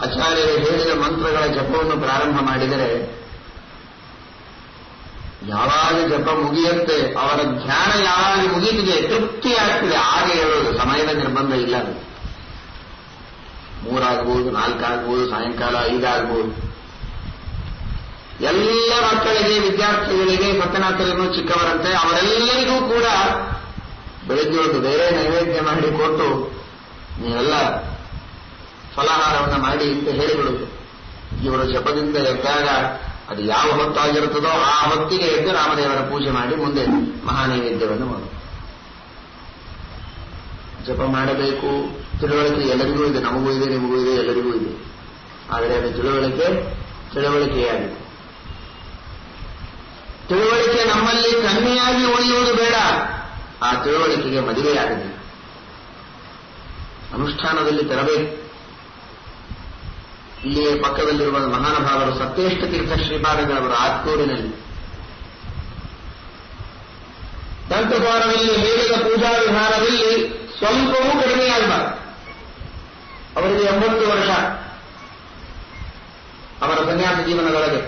ಆಚಾರ್ಯರು ಹೇಳಿದ ಮಂತ್ರಗಳ ಜಪವನ್ನು ಪ್ರಾರಂಭ ಮಾಡಿದರೆ ಯಾವಾಗ ಜಪ ಮುಗಿಯುತ್ತೆ, ಅವರ ಧ್ಯಾನ ಯಾವಾಗ ಮುಗಿದಿದೆ ತೃಪ್ತಿ ಆಗ್ತಿದೆ ಹಾಗೆ ಹೇಳೋದು. ಸಮಯದ ನಿರ್ಬಂಧ ಇಲ್ಲ. 3 ಆಗ್ಬೋದು, 4 ಆಗ್ಬೋದು, ಸಾಯಂಕಾಲ 5 ಆಗ್ಬೋದು. ಎಲ್ಲ ಮಕ್ಕಳಿಗೆ, ವಿದ್ಯಾರ್ಥಿಗಳಿಗೆ ಸತ್ಯನಾಥರನ್ನು ಚಿಕ್ಕವರಂತೆ ಅವರೆಲ್ಲರಿಗೂ ಕೂಡ ಬೆಳಗ್ಗೆ ಒಂದು ಬೇರೆ ನೈವೇದ್ಯ ಮಾಡಿ ಕೊಟ್ಟು ನೀವೆಲ್ಲ ಫಲಾಹಾರವನ್ನು ಮಾಡಿ ಅಂತ ಹೇಳಿಬಿಡುವುದು. ಇವರು ಜಪದಿಂದ ಎದ್ದಾಗ ಅದು ಯಾವ ಹೊತ್ತಾಗಿರುತ್ತದೋ ಆ ಹೊತ್ತಿಗೆ ಎದ್ದು ರಾಮದೇವರ ಪೂಜೆ ಮಾಡಿ ಮುಂದೆ ಮಹಾನೈವೇದ್ಯವನ್ನು ಮಾಡುವುದು. ಜಪ ಮಾಡಬೇಕು. ತಿಳುವಳಿಕೆ ಎಲ್ಲರಿಗೂ ಇದೆ, ನಮಗೂ ಇದೆ, ನಿಮಗೂ ಇದೆ, ಎಲ್ಲರಿಗೂ ಇದೆ. ಆದರೆ ಅದು ತಿಳುವಳಿಕೆಯಾಗಿದೆ. ತಿಳುವಳಿಕೆ ನಮ್ಮಲ್ಲಿ ಕಣ್ಣಿಯಾಗಿ ಉಳಿಯುವುದು ಬೇಡ. ಆ ತಿಳುವಳಿಕೆಗೆ ಮದುವೆಯಾಗಿದೆ. ಅನುಷ್ಠಾನದಲ್ಲಿ ತರಬೇಕು. ಇಲ್ಲಿಯೇ ಪಕ್ಕದಲ್ಲಿರುವ ಮಹಾನುಭಾವರು ಸತ್ಯೇಷ್ಟ ತೀರ್ಥ ಶ್ರೀಪಾದಗಳವರು ಆತ್ಕೂರಿನಲ್ಲಿ ತಂತ್ರಸಾರದಲ್ಲಿ ವೇದದ ಪೂಜಾ ವಿಧಾನದಲ್ಲಿ ಸ್ವಲ್ಪವೂ ಕಡಿಮೆಯಾಗಬಾರದು. ಅವರಿಗೆ 80 ವರ್ಷ ಅವರ ಸನ್ಯಾಸ ಜೀವನದೊಳಗೆ.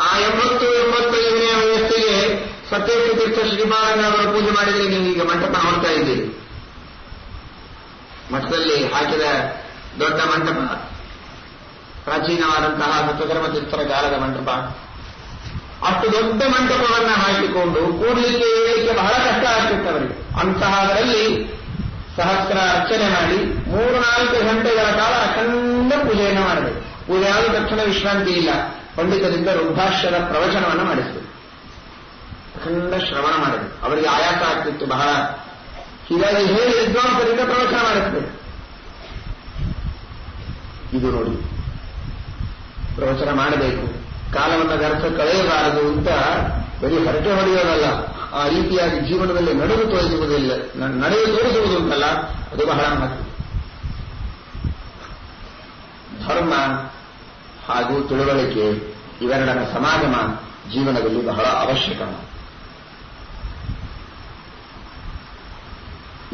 ಆ 80-85ನೇ ವಯಸ್ಸಿಗೆ ಸತ್ಯತೀರ್ಥ ಶ್ರೀಪಾದಂಗಳವರ ಪೂಜೆ ಮಾಡಿದರೆ ನೀವು ಈಗ ಮಂಟಪ ನೋಡ್ತಾ ಇದ್ದೀರಿ. ಮಠದಲ್ಲಿ ಹಾಕಿದ ದೊಡ್ಡ ಮಂಟಪ, ಪ್ರಾಚೀನವಾದಂತಹ ಸತ್ಯಧರ್ಮತೀರ್ಥರ ಕಾಲದ ಮಂಟಪ. ಅಷ್ಟು ದೊಡ್ಡ ಮಂಟಪವನ್ನು ಹಾಕಿಕೊಂಡು ಕೂಡಲಿಕ್ಕೆ ಏಳಿಕೆ ಬಹಳ ಕಷ್ಟ ಆಗ್ತಿತ್ತು ಅವರಿಗೆ. ಅಂತಹದರಲ್ಲಿ ಸಹಸ್ರ ಅರ್ಚನೆ ಮಾಡಿ 3-4 ಗಂಟೆಗಳ ಕಾಲ ಅಖಂಡ ಪೂಜೆಯನ್ನು ಮಾಡಬೇಕು. ಪೂಜೆ ಆದ ತಕ್ಷಣ ವಿಶ್ರಾಂತಿ ಇಲ್ಲ. ಪಂಡಿತರಿಂದ ರುದ್ರಾಕ್ಷರ ಪ್ರವಚನವನ್ನು ಮಾಡಿಸಿದರು. ಅಖಂಡ ಶ್ರವಣ ಮಾಡಬೇಕು. ಅವರಿಗೆ ಆಯಾಸ ಆಗ್ತಿತ್ತು ಬಹಳ. ಹೀಗಾಗಿ ಹೇಳಿ ವಿದ್ವಾಂಸರಿಂದ ಪ್ರವಚನ ಮಾಡಿಸ್ಬೇಕು. ಇದು ನೋಡಿ, ಪ್ರವಚನ ಮಾಡಬೇಕು, ಕಾಲವನ್ನು ವ್ಯರ್ಥ ಕಳೆಯಬಾರದು ಅಂತ ಬರೀ ಹರಟೆ ಹೊಡೆಯೋದಲ್ಲ, ಆ ರೀತಿಯಾಗಿ ಜೀವನದಲ್ಲಿ ನಡೆದು ತೋರಿಸುವುದುಂಟಲ್ಲ, ಅದು ಬಹಳ ಮಹತ್ವ. ಧರ್ಮ ಹಾಗೂ ತಿಳುವಳಿಕೆ ಇವೆರಡರ ಸಮಾಗಮ ಜೀವನದಲ್ಲಿ ಬಹಳ ಅವಶ್ಯಕ.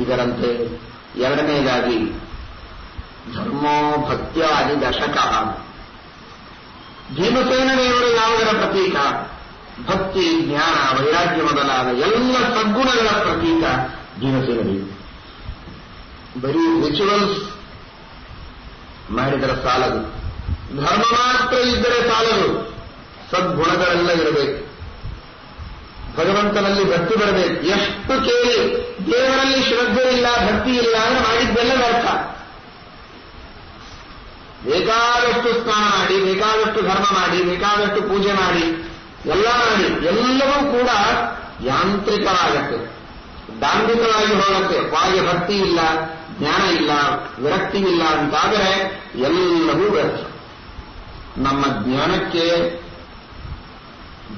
ಇದರಂತೆ ಎರಡನೆಯದಾಗಿ ಧರ್ಮೋ ಭಕ್ತ್ಯಾದಿ ದಶಕ. ಭೀಮಸೇನ ದೇವರು ಯಾವುದರ ಪ್ರತೀಕ? ಭಕ್ತಿ, ಜ್ಞಾನ, ವೈರಾಗ್ಯ ಮೊದಲಾದ ಎಲ್ಲ ಸದ್ಗುಣಗಳ ಪ್ರತೀಕ ಭೀಮಸೇನ ದೇವರು. ಬರೀ ರಿಚುವಲ್ಸ್ ಮಾಡಿದರೆ ಸಾಲದು, ಧರ್ಮ ಮಾತ್ರ ಇದ್ದರೆ ಸಾಲದು, ಸದ್ಗುಣಗಳೆಲ್ಲ ಇರಬೇಕು. ಭಗವಂತನಲ್ಲಿ ಭಕ್ತಿ ಬರಬೇಕು. ಎಷ್ಟು ಕೇಳಿ ದೇವರಲ್ಲಿ ಶ್ರದ್ಧೆ ಇಲ್ಲ, ಭಕ್ತಿ ಇಲ್ಲ ಅಂದ್ರೆ ಮಾಡಿದ್ದೆಲ್ಲ ವ್ಯರ್ಥ. ಬೇಕಾದಷ್ಟು ಸ್ನಾನ ಮಾಡಿ, ಬೇಕಾದಷ್ಟು ಧರ್ಮ ಮಾಡಿ, ಬೇಕಾದಷ್ಟು ಪೂಜೆ ಮಾಡಿ, ಎಲ್ಲ ಮಾಡಿ, ಎಲ್ಲವೂ ಕೂಡ ಯಾಂತ್ರಿಕವಾಗತ್ತೆ, ದಾಂಭಿಕವಾಗಿ ಹೋಗುತ್ತೆ. ಬಾಹ್ಯ ಭಕ್ತಿ ಇಲ್ಲ, ಜ್ಞಾನ ಇಲ್ಲ, ವಿರಕ್ತಿ ಇಲ್ಲ ಅಂತಾದರೆ ಎಲ್ಲವೂ ವ್ಯರ್ಥ. ನಮ್ಮ ಜ್ಞಾನಕ್ಕೆ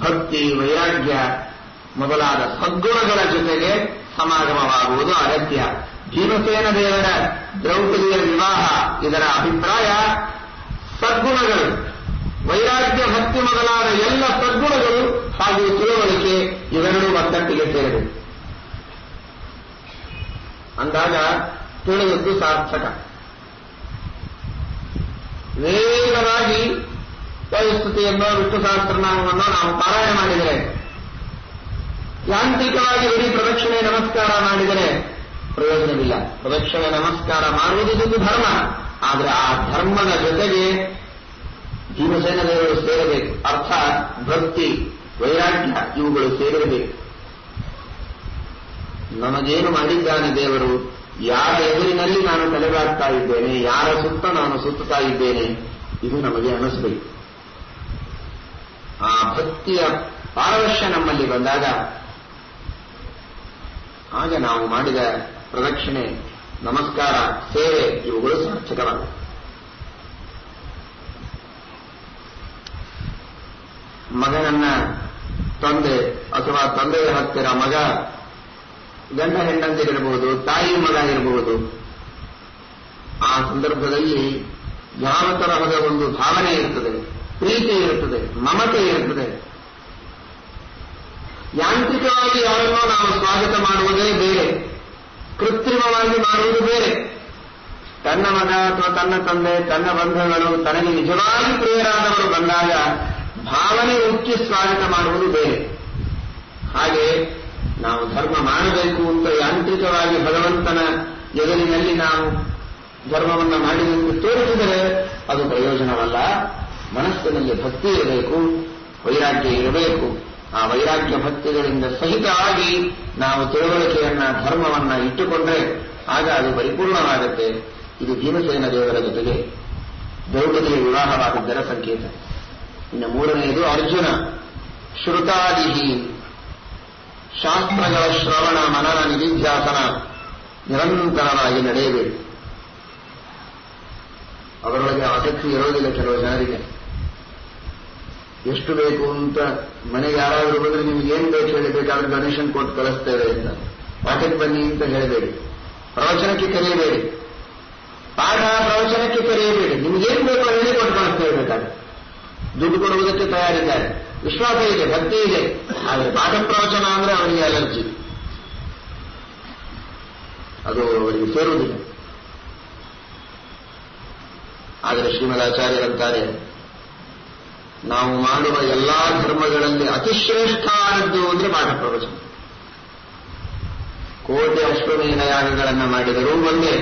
ಭಕ್ತಿ, ವೈರಾಗ್ಯ ಮೊದಲಾದ ಸದ್ಗುಣಗಳ ಜೊತೆಗೆ ಸಮಾಗಮವಾಗುವುದು ಅಗತ್ಯ. ಭೀಮಸೇನ ದೇವರ ದ್ರೌಪದಿಯ ವಿವಾಹ ಇದರ ಅಭಿಪ್ರಾಯ ಸದ್ಗುಣಗಳು, ವೈರಾಗ್ಯ, ಭಕ್ತಿ ಮೊದಲಾದ ಎಲ್ಲ ಸದ್ಗುಣಗಳು ಹಾಗೂ ತಿಳುವಳಿಕೆ ಇವೆರಡೂ ಒತ್ತಟ್ಟಿಗೆ ಸೇರಬೇಕು. ಅಂದಾಗ ತಿಳಿದದ್ದು ಸಾರ್ಥಕ. ವೇಗವಾಗಿ ವೈಸ್ತುತಿಯನ್ನು, ವಿಷ್ಣು ಸಹಸ್ರನಾಮವನ್ನು ನಾವು ಪಾರಾಯಣ ಮಾಡಿದರೆ, ಯಾಂತ್ರಿಕವಾಗಿ ಬರೀ ಪ್ರದಕ್ಷಿಣೆ ನಮಸ್ಕಾರ ಮಾಡಿದರೆ ಪ್ರಯೋಜನವಿಲ್ಲ. ಪ್ರದಕ್ಷಿಣೆ ನಮಸ್ಕಾರ ಮಾಡುವುದಿದ್ದು ಧರ್ಮ, ಆದರೆ ಆ ಧರ್ಮದ ಜೊತೆಗೆ ಭೀಮಸೇನ ದೇವರು ಸೇರಬೇಕು. ಅರ್ಥಾತ್ ಭಕ್ತಿ, ವೈರಾಗ್ಯ ಇವುಗಳು ಸೇರಿರಬೇಕು. ನಮಗೇನು ಮಾಡಿದ್ದಾನೆ ದೇವರು, ಯಾರ ಎದುರಿನಲ್ಲಿ ನಾನು ತಲೆಬಾಗ್ತಾ ಇದ್ದೇನೆ, ಯಾರ ಸುತ್ತ ನಾನು ಸುತ್ತುತ್ತಾ ಇದ್ದೇನೆ, ಇದು ನಮಗೆ ಅನಿಸಬೇಕು. ಆ ಭಕ್ತಿಯ ಪಾರವಶ್ಯ ನಮ್ಮಲ್ಲಿ ಬಂದಾಗ ಆಗ ನಾವು ಮಾಡಿದ ಪ್ರದಕ್ಷಿಣೆ, ನಮಸ್ಕಾರ, ಸೇವೆ ಇವುಗಳು ಸಾರ್ಥಕವಾಗುತ್ತವೆ. ಮಗನನ್ನ ತಂದೆ ಅಥವಾ ತಂದೆಯ ಹತ್ತಿರ ಮಗ, ಗಂಡ ಹೆಂಡಂದಿರಬಹುದು, ತಾಯಿ ಮಗ ಇರಬಹುದು. ಆ ಸಂದರ್ಭದಲ್ಲಿ ಯಾವ ತರಹದ ಒಂದು ಭಾವನೆ ಇರುತ್ತದೆ, ಪ್ರೀತಿ ಇರುತ್ತದೆ, ಮಮತೆ ಇರುತ್ತದೆ. ಯಾಂತ್ರಿಕವಾಗಿ ಯಾರನ್ನೋ ನಾವು ಸ್ವಾಗತ ಮಾಡುವುದೇ ಬೇರೆ, ಕೃತ್ರಿಮವಾಗಿ ಮಾಡುವುದು ಬೇರೆ. ತನ್ನ ಮಗ ಅಥವಾ ತನ್ನ ತಂದೆ, ತನ್ನ ಬಂಧುಗಳು, ತನಗೆ ನಿಜವಾಗಿ ಪ್ರಿಯರಾದವರು ಬಂದಾಗ ಭಾವನೆ ಉಚ್ಚಿ ಸ್ವಾಗತ ಮಾಡುವುದು ಬೇರೆ. ಹಾಗೆ ನಾವು ಧರ್ಮ ಮಾಡಬೇಕು ಅಂತ ಯಾಂತ್ರಿಕವಾಗಿ ಭಗವಂತನ ಎದುರಿನಲ್ಲಿ ನಾವು ಧರ್ಮವನ್ನು ಮಾಡಿದಂತೆ ತೋರಿಸಿದರೆ ಅದು ಪ್ರಯೋಜನವಲ್ಲ. ಮನಸ್ಸಿನಲ್ಲಿ ಭಕ್ತಿ ಇರಬೇಕು, ವೈರಾಗ್ಯ ಇರಬೇಕು. ಆ ವೈರಾಗ್ಯ ಭಕ್ತಿಗಳಿಂದ ಸಹಿತವಾಗಿ ನಾವು ತಿಳುವಳಿಕೆಯನ್ನ, ಧರ್ಮವನ್ನ ಇಟ್ಟುಕೊಂಡ್ರೆ ಆಗ ಅದು ಪರಿಪೂರ್ಣವಾಗುತ್ತೆ. ಇದು ಭೀಮಸೇನ ದೇವರ ಜೊತೆಗೆ ದ್ರೌಪದಿಯ ವಿವಾಹವಾಗಿದ್ದರ ಸಂಕೇತ. ಇನ್ನು ಮೂರನೆಯದು ಅರ್ಜುನ. ಶ್ರುತಾದಿಹಿ, ಶಾಸ್ತ್ರಗಳ ಶ್ರವಣ, ಮನನ, ನಿಧಿಧ್ಯಾಸನ ನಿರಂತರವಾಗಿ ನಡೆಯಬೇಕು. ಅವರೊಳಗೆ ಆಸಕ್ತಿ ಇರೋದಿಲ್ಲ ಕೆಲವು ಜನರಿಗೆ. ಎಷ್ಟು ಬೇಕು ಅಂತ ಮನೆಗೆ ಯಾರಾದರೂ ಬಂದ್ರೆ ನಿಮ್ಗೆ ಏನ್ ಬೇಕು ಹೇಳಬೇಕಾದ್ರೆ ಡೊನೇಷನ್ ಕೊಟ್ಟು ಕಳಿಸ್ತೇವೆ ಅಂತ, ಪಾಠಕ್ಕೆ ಬನ್ನಿ ಅಂತ ಹೇಳಬೇಡಿ, ಪ್ರವಚನಕ್ಕೆ ಕರೆಯಬೇಡಿ, ಪಾಠ ಪ್ರವಚನಕ್ಕೆ ಕರೆಯಬೇಡಿ. ನಿಮ್ಗೇನ್ ಬೇಕೋ ಹೇಳಿ ಕೊಟ್ಟು ಕಳಿಸ್ತೇವೆ ಬೇಕಾದ್ರೆ. ದುಡ್ಡು ಕೊಡುವುದಕ್ಕೆ ತಯಾರಿದ್ದಾರೆ, ವಿಶ್ವಾಸ ಇದೆ, ಭಕ್ತಿ ಇದೆ. ಆದರೆ ಪಾಠ ಪ್ರವಚನ ಅಂದ್ರೆ ಅವರಿಗೆ ಅಲರ್ಜಿ, ಅದು ಅವರಿಗೆ ಸೇರುವುದಿಲ್ಲ. ಆದರೆ ಶ್ರೀಮದಾಚಾರ್ಯರಂತಾರೆ, ನಾವು ಮಾಡುವ ಎಲ್ಲಾ ಧರ್ಮಗಳಲ್ಲಿ ಅತಿಶ್ರೇಷ್ಠ ಆದದ್ದು ಅಂದ್ರೆ ಪಾಠ ಪ್ರವಚನ. ಕೋಟಿ ಅಶ್ವಮೇಧ ಯಾಗಗಳನ್ನು ಮಾಡಿದರೂ ಒಂದೇ,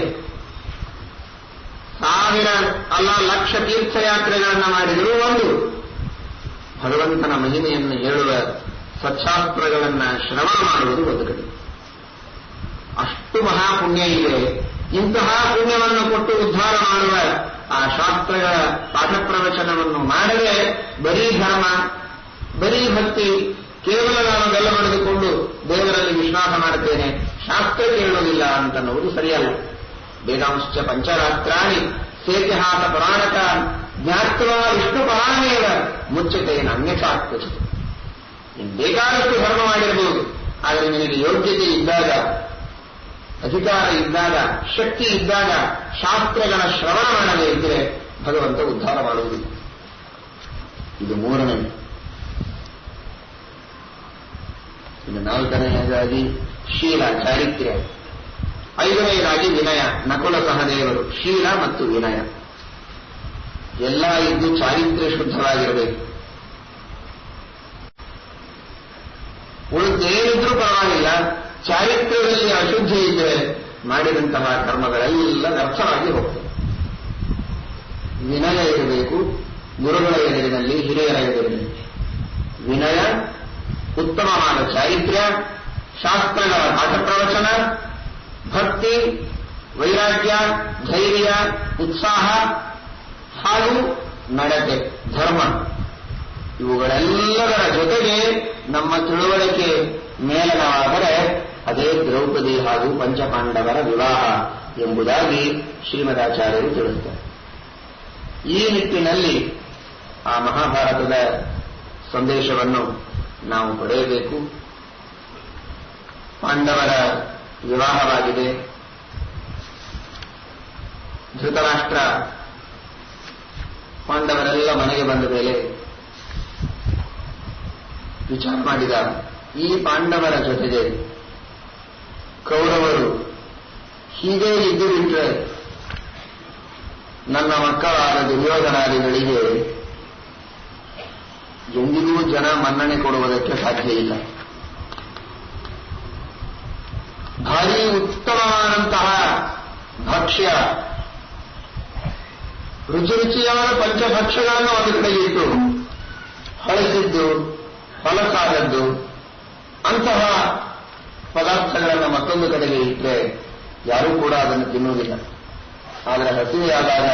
1000 ಅಲ್ಲ ಲಕ್ಷ ತೀರ್ಥಯಾತ್ರೆಗಳನ್ನು ಮಾಡಿದರೂ ಒಂದು, ಭಗವಂತನ ಮಹಿಮೆಯನ್ನು ಹೇಳುವ ಸಚ್ಚಾಸ್ತ್ರಗಳನ್ನು ಶ್ರವಣ ಮಾಡುವುದು ಒಂದು ಕಡೆ. ಅಷ್ಟು ಮಹಾಪುಣ್ಯ ಇದೆ. ಇಂತಹ ಪುಣ್ಯವನ್ನು ಕೊಟ್ಟು ಉದ್ಧಾರ ಮಾಡುವ ಆ ಶಾಸ್ತ್ರಗಳ ಪಾಠ ಪ್ರವಚನವನ್ನು ಮಾಡದೆ ಬರೀ ಧರ್ಮ, ಬರೀ ಭಕ್ತಿ, ಕೇವಲ ನಾನು ಬೆಲ್ಲ ಬರೆದುಕೊಂಡು ದೇವರಲ್ಲಿ ವಿಶ್ವಾಸ ಮಾಡುತ್ತೇನೆ, ಶಾಸ್ತ್ರ ಕೇಳುವುದಿಲ್ಲ ಅಂತನ್ನುವುದು ಸರಿಯಲ್ಲ. ವೇದಾಂಶ್ಚ ಪಂಚರಾತ್ರಾಣಿ ಸೇತಿಹಾಸ ಪುರಾಣಕ ಜ್ಞಾತ್ವಾ ವಿಷ್ಣು ಪರಾಮೇವ ಮುಚ್ಚತೆಯನ್ನು ಅನ್ಯಥಾತ್ವಚಿತ. ನೀನು ಬೇಕಾದಷ್ಟು ಧರ್ಮ ಮಾಡಿರಬಹುದು, ಆದರೆ ನಿನಗೆ ಯೋಗ್ಯತೆ ಇದ್ದಾಗ, ಅಧಿಕಾರ ಇದ್ದಾಗ, ಶಕ್ತಿ ಇದ್ದಾಗ ಶಾಸ್ತ್ರಗಳ ಶ್ರವಣ ಮಾಡದೇ ಇದ್ದರೆ ಭಗವಂತ ಉದ್ಧಾರ ಮಾಡುವುದಿಲ್ಲ. ಇದು 3ನೇ. ಇನ್ನು 4ನೇದಾಗಿ ಶೀಲ, ಚಾರಿತ್ರ್ಯ. 5ನೇದಾಗಿ ವಿನಯ, ನಕುಲ ಸಹದೇವರು. ಶೀಲ ಮತ್ತು ವಿನಯ ಎಲ್ಲ ಇದ್ದು ಚಾರಿತ್ರ್ಯ ಶುದ್ಧವಾಗಿರಬೇಕು. ಉಳಿದೇನಿದ್ರೂ ಪರವಾಗಿಲ್ಲ, ಚಾರಿತ್ರ್ಯದಲ್ಲಿ ಅಶುದ್ಧಿ ಇದ್ದರೆ ಮಾಡಿದಂತಹ ಕರ್ಮಗಳೆಲ್ಲ ವ್ಯರ್ಥವಾಗಿ ಹೋಗ್ತವೆ. ವಿನಯ ಇರಬೇಕು, ಗುರುಗಳ ಎದುರಿನಲ್ಲಿ, ಹಿರಿಯರ ಎದುರಿನಲ್ಲಿ. ವಿನಯ, ಉತ್ತಮವಾದ ಚಾರಿತ್ರ್ಯ, ಶಾಸ್ತ್ರಗಳ ಪಾಠ ಪ್ರವಚನ, ಭಕ್ತಿ, ವೈರಾಗ್ಯ, ಧೈರ್ಯ, ಉತ್ಸಾಹ ಹಾಗೂ ನಡತೆ, ಧರ್ಮ, ಇವುಗಳೆಲ್ಲದರ ಜೊತೆಗೆ ನಮ್ಮ ತಿಳುವಳಿಕೆ ಮೇಲನವಾದರೆ ಅದೇ ದ್ರೌಪದಿ ಹಾಗೂ ಪಂಚಪಾಂಡವರ ವಿವಾಹ ಎಂಬುದಾಗಿ ಶ್ರೀಮದಾಚಾರ್ಯರು ತಿಳಿಸುತ್ತಾರೆ. ಈ ನಿಟ್ಟಿನಲ್ಲಿ ಆ ಮಹಾಭಾರತದ ಸಂದೇಶವನ್ನು ನಾವು ಪಡೆಯಬೇಕು. ಪಾಂಡವರ ವಿವಾಹವಾಗಿದೆ. ಧೃತರಾಷ್ಟ್ರ ಪಾಂಡವರೆಲ್ಲ ಮನೆಗೆ ಬಂದ ಮೇಲೆ ವಿಚಾರ ಮಾಡಿದ, ಈ ಪಾಂಡವರ ಜೊತೆಗೆ ಕೌರವರು ಹೀಗೆ ಇದ್ದು ಬಿಟ್ಟರೆ ನನ್ನ ಮಕ್ಕಳಾದ ದುರ್ಯೋಧನಾದಿಗಳಿಗೆ ಎಂದಿಗೂ ಜನ ಮನ್ನಣೆ ಕೊಡುವುದಕ್ಕೆ ಸಾಧ್ಯ ಇಲ್ಲ. ಭಾರೀ ಉತ್ತಮವಾದಂತಹ ಭಕ್ಷ್ಯ, ರುಚಿ ರುಚಿಯಾದ ಪಂಚಭಕ್ಷ್ಯಗಳನ್ನು ಒಂದು ಕಡೆಗೆ ಇಟ್ಟು ಹಳಸಿದ್ದು, ಫಲಸಾದದ್ದು ಅಂತಹ ಪದಾರ್ಥಗಳನ್ನು ಮತ್ತೊಂದು ಕಡೆಗೆ ಇಟ್ಟರೆ ಯಾರೂ ಕೂಡ ಅದನ್ನು ತಿನ್ನುವುದಿಲ್ಲ. ಆದರೆ ಹಸಿವೆಯಾದಾಗ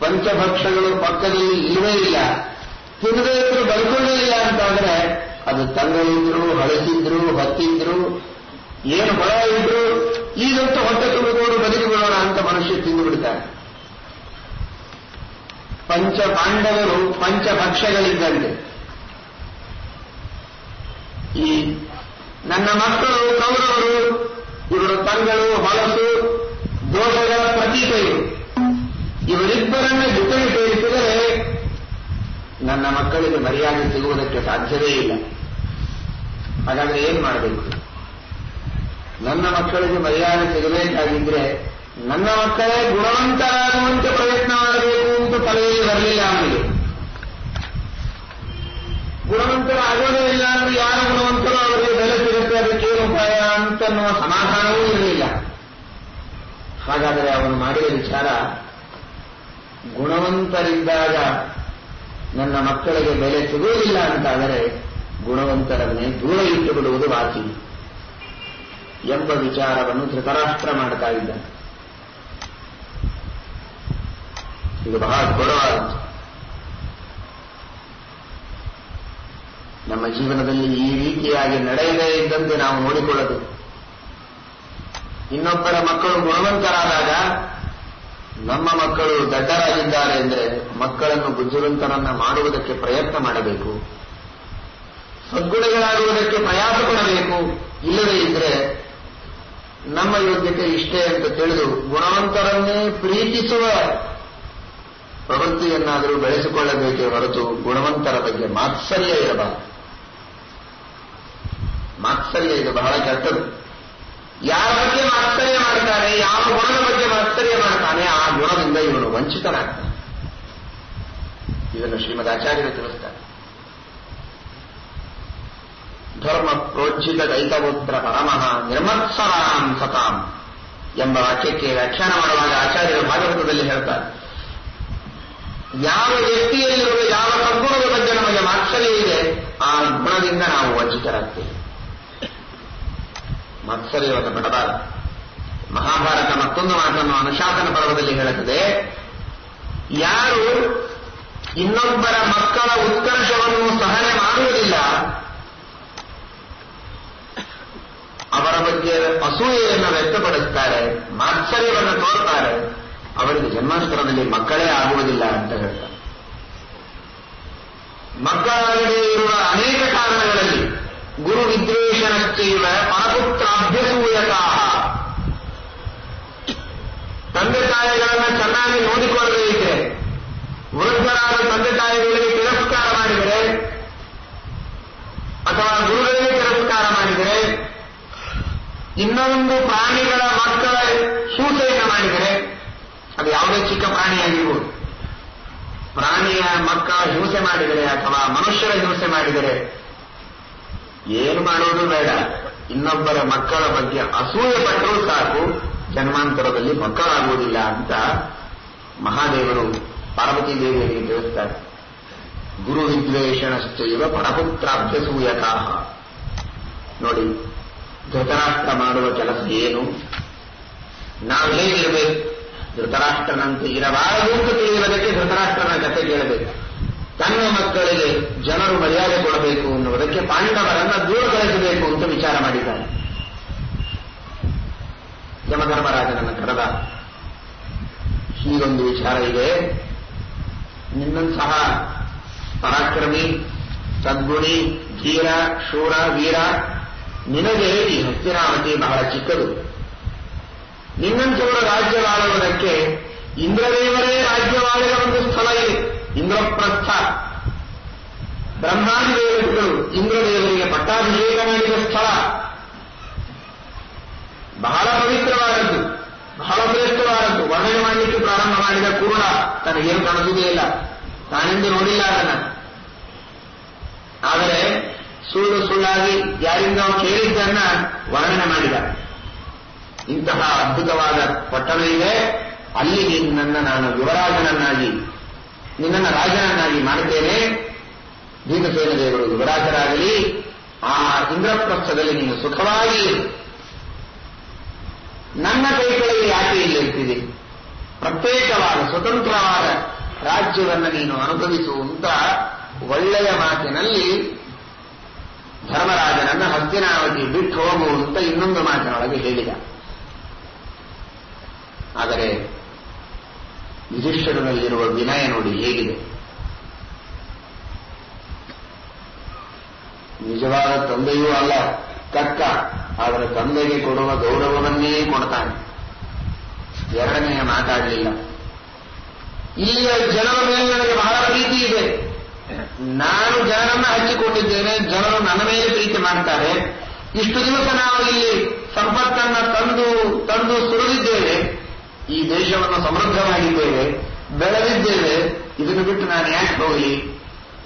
ಪಂಚಭಕ್ಷ್ಯಗಳು ಪಕ್ಕದಲ್ಲಿ ಇಲ್ಲವೇ ಇಲ್ಲ, ತಿನ್ನದೇ ಇದ್ರು ಬದುಕೊಳ್ಳೇ ಇಲ್ಲ ಅಂತಾದ್ರೆ ಅದು ತಂಗಳಿದ್ರು, ಹಳಸಿದ್ರು, ಹೊತ್ತಿದ್ರು, ಏನು ಹೊಳ ಇದ್ರು, ಈಗಂತೂ ಹೊಟ್ಟೆ ತುಂಬಿಕೊಂಡು ಬದುಕಿಬಿಡೋಣ ಅಂತ ಮನುಷ್ಯ ತಿಂದು ಬಿಡ್ತಾರೆ. ಪಂಚ ಪಾಂಡವರು ಪಂಚಭಕ್ಷ್ಯಗಳಿದ್ದಂತೆ. ಈ ನನ್ನ ಮಕ್ಕಳು ಕೌರವರು, ಇವರು ತಂಗಳು, ಹೊಲಸು, ದೋಷಗಳ ಪ್ರತೀಕಗಳು. ಇವರಿಬ್ಬರನ್ನ ಜೊತೆಗೆ ಸೇರಿಸಿದರೆ ನನ್ನ ಮಕ್ಕಳಿಗೆ ಮರ್ಯಾದೆ ಸಿಗುವುದಕ್ಕೆ ಸಾಧ್ಯವೇ ಇಲ್ಲ. ಹಾಗಾದ್ರೆ ಏನ್ ಮಾಡಬೇಕು? ನನ್ನ ಮಕ್ಕಳಿಗೆ ಮರ್ಯಾದೆ ಸಿಗಬೇಕಾಗಿದ್ರೆ ನನ್ನ ಮಕ್ಕಳೇ ಗುಣವಂತರಾಗುವಂತೆ ಪ್ರಯತ್ನ ಮಾಡಬೇಕು ಅಂತ ತಲೆಯಲ್ಲಿ ಬರಲಿಲ್ಲ ಅವನಿಗೆ. ಗುಣವಂತರಾಗೋದೇ ಇಲ್ಲ ಅಂದ್ರೆ ಯಾರು ಗುಣವಂತರು, ಅವರಿಗೆ ಬೆಲೆ ಸಿಗುತ್ತೆ, ಅದಕ್ಕೇನು ಉಪಾಯ ಅಂತನ್ನುವ ಸಮಾಧಾನವೂ ಇರಲಿಲ್ಲ. ಹಾಗಾದರೆ ಅವನು ಮಾಡಿದ ವಿಚಾರ, ಗುಣವಂತರಿದ್ದಾಗ ನನ್ನ ಮಕ್ಕಳಿಗೆ ಬೆಲೆ ಸಿಗುವುದಿಲ್ಲ ಅಂತಾದರೆ ಗುಣವಂತರನ್ನೇ ದೂರ ಇಟ್ಟು ಬಿಡುವುದು ವಾಸಿ ಎಂಬ ವಿಚಾರವನ್ನು ಧೃತರಾಷ್ಟ್ರ ಮಾಡ್ತಾ ಇದ್ದಾನೆ. ಇದು ಬಹಳ ದೊಡ್ಡವಾದದ್ದು. ನಮ್ಮ ಜೀವನದಲ್ಲಿ ಈ ರೀತಿಯಾಗಿ ನಡೆಯದೇ ಇದ್ದಂತೆ ನಾವು ನೋಡಿಕೊಳ್ಳಬೇಕು. ಇನ್ನೊಬ್ಬರ ಮಕ್ಕಳು ಗುಣವಂತರಾದಾಗ ನಮ್ಮ ಮಕ್ಕಳು ದಡ್ಡರಾಗಿದ್ದಾರೆ ಅಂದರೆ ಮಕ್ಕಳನ್ನು ಬುದ್ಧಿವಂತರನ್ನ ಮಾಡುವುದಕ್ಕೆ ಪ್ರಯತ್ನ ಮಾಡಬೇಕು, ಸದ್ಗುಣಿಗಳಾಗುವುದಕ್ಕೆ ಪ್ರಯಾಸ ಪಡಬೇಕು. ಇಲ್ಲದೇ ಇದ್ರೆ ನಮ್ಮ ಯೋಗ್ಯತೆ ಇಷ್ಟೇ ಅಂತ ತಿಳಿದು ಗುಣವಂತರನ್ನೇ ಪ್ರೀತಿಸುವ ಪ್ರವೃತ್ತಿಯನ್ನಾದರೂ ಬೆಳೆಸಿಕೊಳ್ಳಬೇಕೇ ಹೊರತು ಗುಣವಂತರ ಬಗ್ಗೆ ಮಾತ್ಸರ್ಯ ಇರಬಾರದು. ಮಾತ್ಸರ್ಯ ಇದು ಬಹಳ ಕೆಟ್ಟದು. ಯಾರ ಬಗ್ಗೆ ಮಾತ್ಸರ್ಯ ಮಾಡ್ತಾನೆ, ಯಾವ ಗುಣದ ಬಗ್ಗೆ ಮಾತ್ಸರ್ಯ ಮಾಡ್ತಾನೆ, ಆ ಗುಣದಿಂದ ಇವನು ವಂಚಿತನಾಗ್ತಾನೆ. ಇದನ್ನು ಶ್ರೀಮದ್ ಆಚಾರ್ಯರು ತಿಳಿಸ್ತಾರೆ. ಧರ್ಮ ಪ್ರೋಜ್ಜಿತ ದೈತಪುತ್ರ ಪರಮಃ ನಿರ್ಮತ್ಸರಾಂ ಸತಾಂ ಎಂಬ ವಾಕ್ಯಕ್ಕೆ ವ್ಯಾಖ್ಯಾನ ಮಾಡುವಾಗ ಆಚಾರ್ಯರು ಭಾಗವತದಲ್ಲಿ ಹೇಳ್ತಾರೆ, ಯಾವ ವ್ಯಕ್ತಿಯಲ್ಲಿರುವ ಯಾವ ಸದ್ಗುಣದ ಬಗ್ಗೆ ನಮಗೆ ಮಾತ್ಸರ್ಯ ಇದೆ, ಆ ಗುಣದಿಂದ ನಾವು ವಂಚಿತರಾಗ್ತೇವೆ. ಮಾತ್ಸರ್ಯವನ್ನು ಪಡಬಾರದು. ಮಹಾಭಾರತ ಮತ್ತೊಂದು ಮಾತನ್ನು ಅನುಶಾಸನ ಪರ್ವದಲ್ಲಿ ಹೇಳುತ್ತದೆ, ಯಾರು ಇನ್ನೊಬ್ಬರ ಮಕ್ಕಳ ಉತ್ಕರ್ಷವನ್ನು ಸಹನೆ ಮಾಡುವುದಿಲ್ಲ, ಅವರ ಬಗ್ಗೆ ಅಸೂಯೆಯನ್ನು ವ್ಯಕ್ತಪಡಿಸ್ತಾರೆ, ಮಾತ್ಸರ್ಯವನ್ನು ತೋರ್ತಾರೆ, ಅವರಿಗೆ ಜನ್ಮಾಂತರದಲ್ಲಿ ಮಕ್ಕಳೇ ಆಗುವುದಿಲ್ಲ ಅಂತ ಹೇಳ್ತಾರೆ. ಮಕ್ಕಳಾಗದೇ ಇರುವ ಅನೇಕ ಕಾರಣಗಳಲ್ಲಿ ಗುರು ವಿದ್ವೇಷನಶ್ಚೈವ ಪರಪುತ್ರಾಭ್ಯಸೂಯಕಾಃ, ತಂದೆ ತಾಯಿಗಳನ್ನು ಚೆನ್ನಾಗಿ ನೋಡಿಕೊಳ್ಳದೇ ಇದ್ರೆ, ವೃದ್ಧರಾದ ತಂದೆ ತಾಯಿಗಳಿಗೆ ತಿರಸ್ಕಾರ ಮಾಡಿದರೆ ಅಥವಾ ಗುರುಗಳಿಗೆ ತಿರಸ್ಕಾರ ಮಾಡಿದರೆ, ಇನ್ನೊಂದು ಪ್ರಾಣಿಗಳ ಮಕ್ಕಳ ಹಿಂಸೆಯನ್ನು ಮಾಡಿದರೆ, ಅದು ಯಾವುದೇ ಚಿಕ್ಕ ಪ್ರಾಣಿಯಾಗಿರ್ಬೋದು, ಪ್ರಾಣಿಯ ಮಕ್ಕಳ ಹಿಂಸೆ ಮಾಡಿದರೆ ಅಥವಾ ಮನುಷ್ಯರ ಹಿಂಸೆ ಮಾಡಿದರೆ ಏನು ಮಾಡೋದು ಬೇಡ, ಇನ್ನೊಬ್ಬರ ಮಕ್ಕಳ ಬಗ್ಗೆ ಅಸೂಯೆ ಪಟ್ಟರೂ ಸಾಕು, ಜನ್ಮಾಂತರದಲ್ಲಿ ಮಕ್ಕಳಾಗುವುದಿಲ್ಲ ಅಂತ ಮಹಾದೇವರು ಪಾರ್ವತೀ ದೇವಿಯರಿಗೆ ತಿಳಿಸ್ತಾರೆ. ಗುರು ವಿದ್ವೇಷಣಶ್ಚೈವ ಪರಪುತ್ರಾಭ್ಯಸೂಯಕಾಃ. ನೋಡಿ, ಧೃತರಾಷ್ಟ್ರ ಮಾಡುವ ಕೆಲಸ ಏನು, ನಾವು ಹೇಗಿರಬೇಕು, ಧೃತರಾಷ್ಟ್ರನಂತೆ ಇರಬಾರದು ಅಂತ ತಿಳಿಯುವುದಕ್ಕೆ ಧೃತರಾಷ್ಟ್ರನ ಕಥೆ ಕೇಳಬೇಕು. ತನ್ನ ಮಕ್ಕಳಿಗೆ ಜನರು ಮರ್ಯಾದೆ ಕೊಡಬೇಕು ಎನ್ನುವುದಕ್ಕೆ ಪಾಂಡವರನ್ನ ದೂರಗೊಳಿಸಬೇಕು ಅಂತ ವಿಚಾರ ಮಾಡಿದ್ದಾನೆ. ಯಮಧರ್ಮರಾಜನನ್ನು ಕರೆದ, ಹೀಗೊಂದು ವಿಚಾರ ಇದೆ, ನಿನ್ನಂತಹ ಪರಾಕ್ರಮಿ, ಸದ್ಗುಣಿ, ಧೀರ, ಶೂರ, ವೀರ, ನಿನಗೆ ಈ ಹಸ್ತಿನಾವತಿ ಬಹಳ ಚಿಕ್ಕದು. ನಿನ್ನಂಥವರ ರಾಜ್ಯವಾಳುವುದಕ್ಕೆ ಇಂದ್ರದೇವರೇ ರಾಜ್ಯವಾಳಿದ ಒಂದು ಸ್ಥಳ ಇದೆ, ಇಂದ್ರಪ್ರಸ್ಥ. ಬ್ರಹ್ಮಾದಿ ದೇವತೆಗಳು ಇಂದ್ರದೇವರಿಗೆ ಪಟ್ಟಾಭಿಷೇಕ ಮಾಡಿದ ಸ್ಥಳ, ಬಹಳ ಪವಿತ್ರವಾದದ್ದು, ಬಹಳ ಶ್ರೇಷ್ಠವಾದದ್ದು. ವರ್ಣನೆ ಮಾಡಲಿಕ್ಕೆ ಪ್ರಾರಂಭ ಮಾಡಿದ ಕೂರ್ಣ ತನಗೇನು ಕಾಣಿಸುವುದೇ ಇಲ್ಲ, ತಾನೆಂದು ನೋಡಿಲ್ಲ ಅದನ್ನ. ಆದರೆ ಸುಳ್ಳಾಗಿ ಯಾರಿಂದ ಕೇಳಿದ್ದನ್ನ ವರ್ಣನೆ ಮಾಡಿದ. ಇಂತಹ ಅದ್ಭುತವಾದ ಪಟ್ಟಣ ಇದೆ, ಅಲ್ಲಿ ನಿನ್ನನ್ನು ನಾನು ಯುವರಾಜನನ್ನಾಗಿ, ನಿನ್ನನ್ನು ರಾಜನನ್ನಾಗಿ ಮಾಡುತ್ತೇನೆ. ಭೀಮಸೇನ ದೇವರು ಯುವರಾಜರಾಗಲಿ, ಆ ಇಂದ್ರಪ್ರಸ್ಥದಲ್ಲಿ ನೀನು ಸುಖವಾಗಿ ನನ್ನ ಕೈಗಳಿಗೆ ಯಾಕೆ ಇಲ್ಲಿರ್ತಿದೆ, ಪ್ರತ್ಯೇಕವಾದ ಸ್ವತಂತ್ರವಾದ ರಾಜ್ಯವನ್ನು ನೀನು ಅನುಭವಿಸುವಂತ ಒಳ್ಳೆಯ ಮಾತಿನಲ್ಲಿ ಧರ್ಮರಾಜನನ್ನ ಹಸ್ತಿನಾವತಿ ಬಿಟ್ಟು ಹೋಗುವಂತ ಇನ್ನೊಂದು ಮಾತಿನೊಳಗೆ ಹೇಳಿದ. ಆದರೆ ಯುಧಿಷ್ಠಿರನಲ್ಲಿರುವ ವಿನಯ ನೋಡಿ ಹೇಗಿದೆ. ನಿಜವಾದ ತಂದೆಯೂ ಅಲ್ಲ ಕಕ್ಕ, ಆದರೆ ತಂದೆಗೆ ಕೊಡುವ ಗೌರವವನ್ನೇ ಕೊಡ್ತಾನೆ. ಎರಡನೆಯ ಮಾತಾಡಲಿಲ್ಲ. ಇಲ್ಲಿಯ ಜನರ ಮೇಲೆ ನನಗೆ ಬಹಳ ಪ್ರೀತಿ ಇದೆ, ನಾನು ಜನರನ್ನ ಹಂಚಿಕೊಂಡಿದ್ದೇನೆ, ಜನರು ನನ್ನ ಮೇಲೆ ಪ್ರೀತಿ ಮಾಡ್ತಾರೆ. ಇಷ್ಟು ದಿವಸ ನಾವು ಇಲ್ಲಿ ಸಂಪತ್ತನ್ನ ತಂದು ಸುರಿದಿದ್ದೇವೆ, ಈ ದೇಶವನ್ನು ಸಮೃದ್ಧವಾಗಿದ್ದೇವೆ, ಬೆಳೆದಿದ್ದೇವೆ. ಇದನ್ನು ಬಿಟ್ಟು ನಾನು ಯಾಕೆ ಹೋಗಲಿ?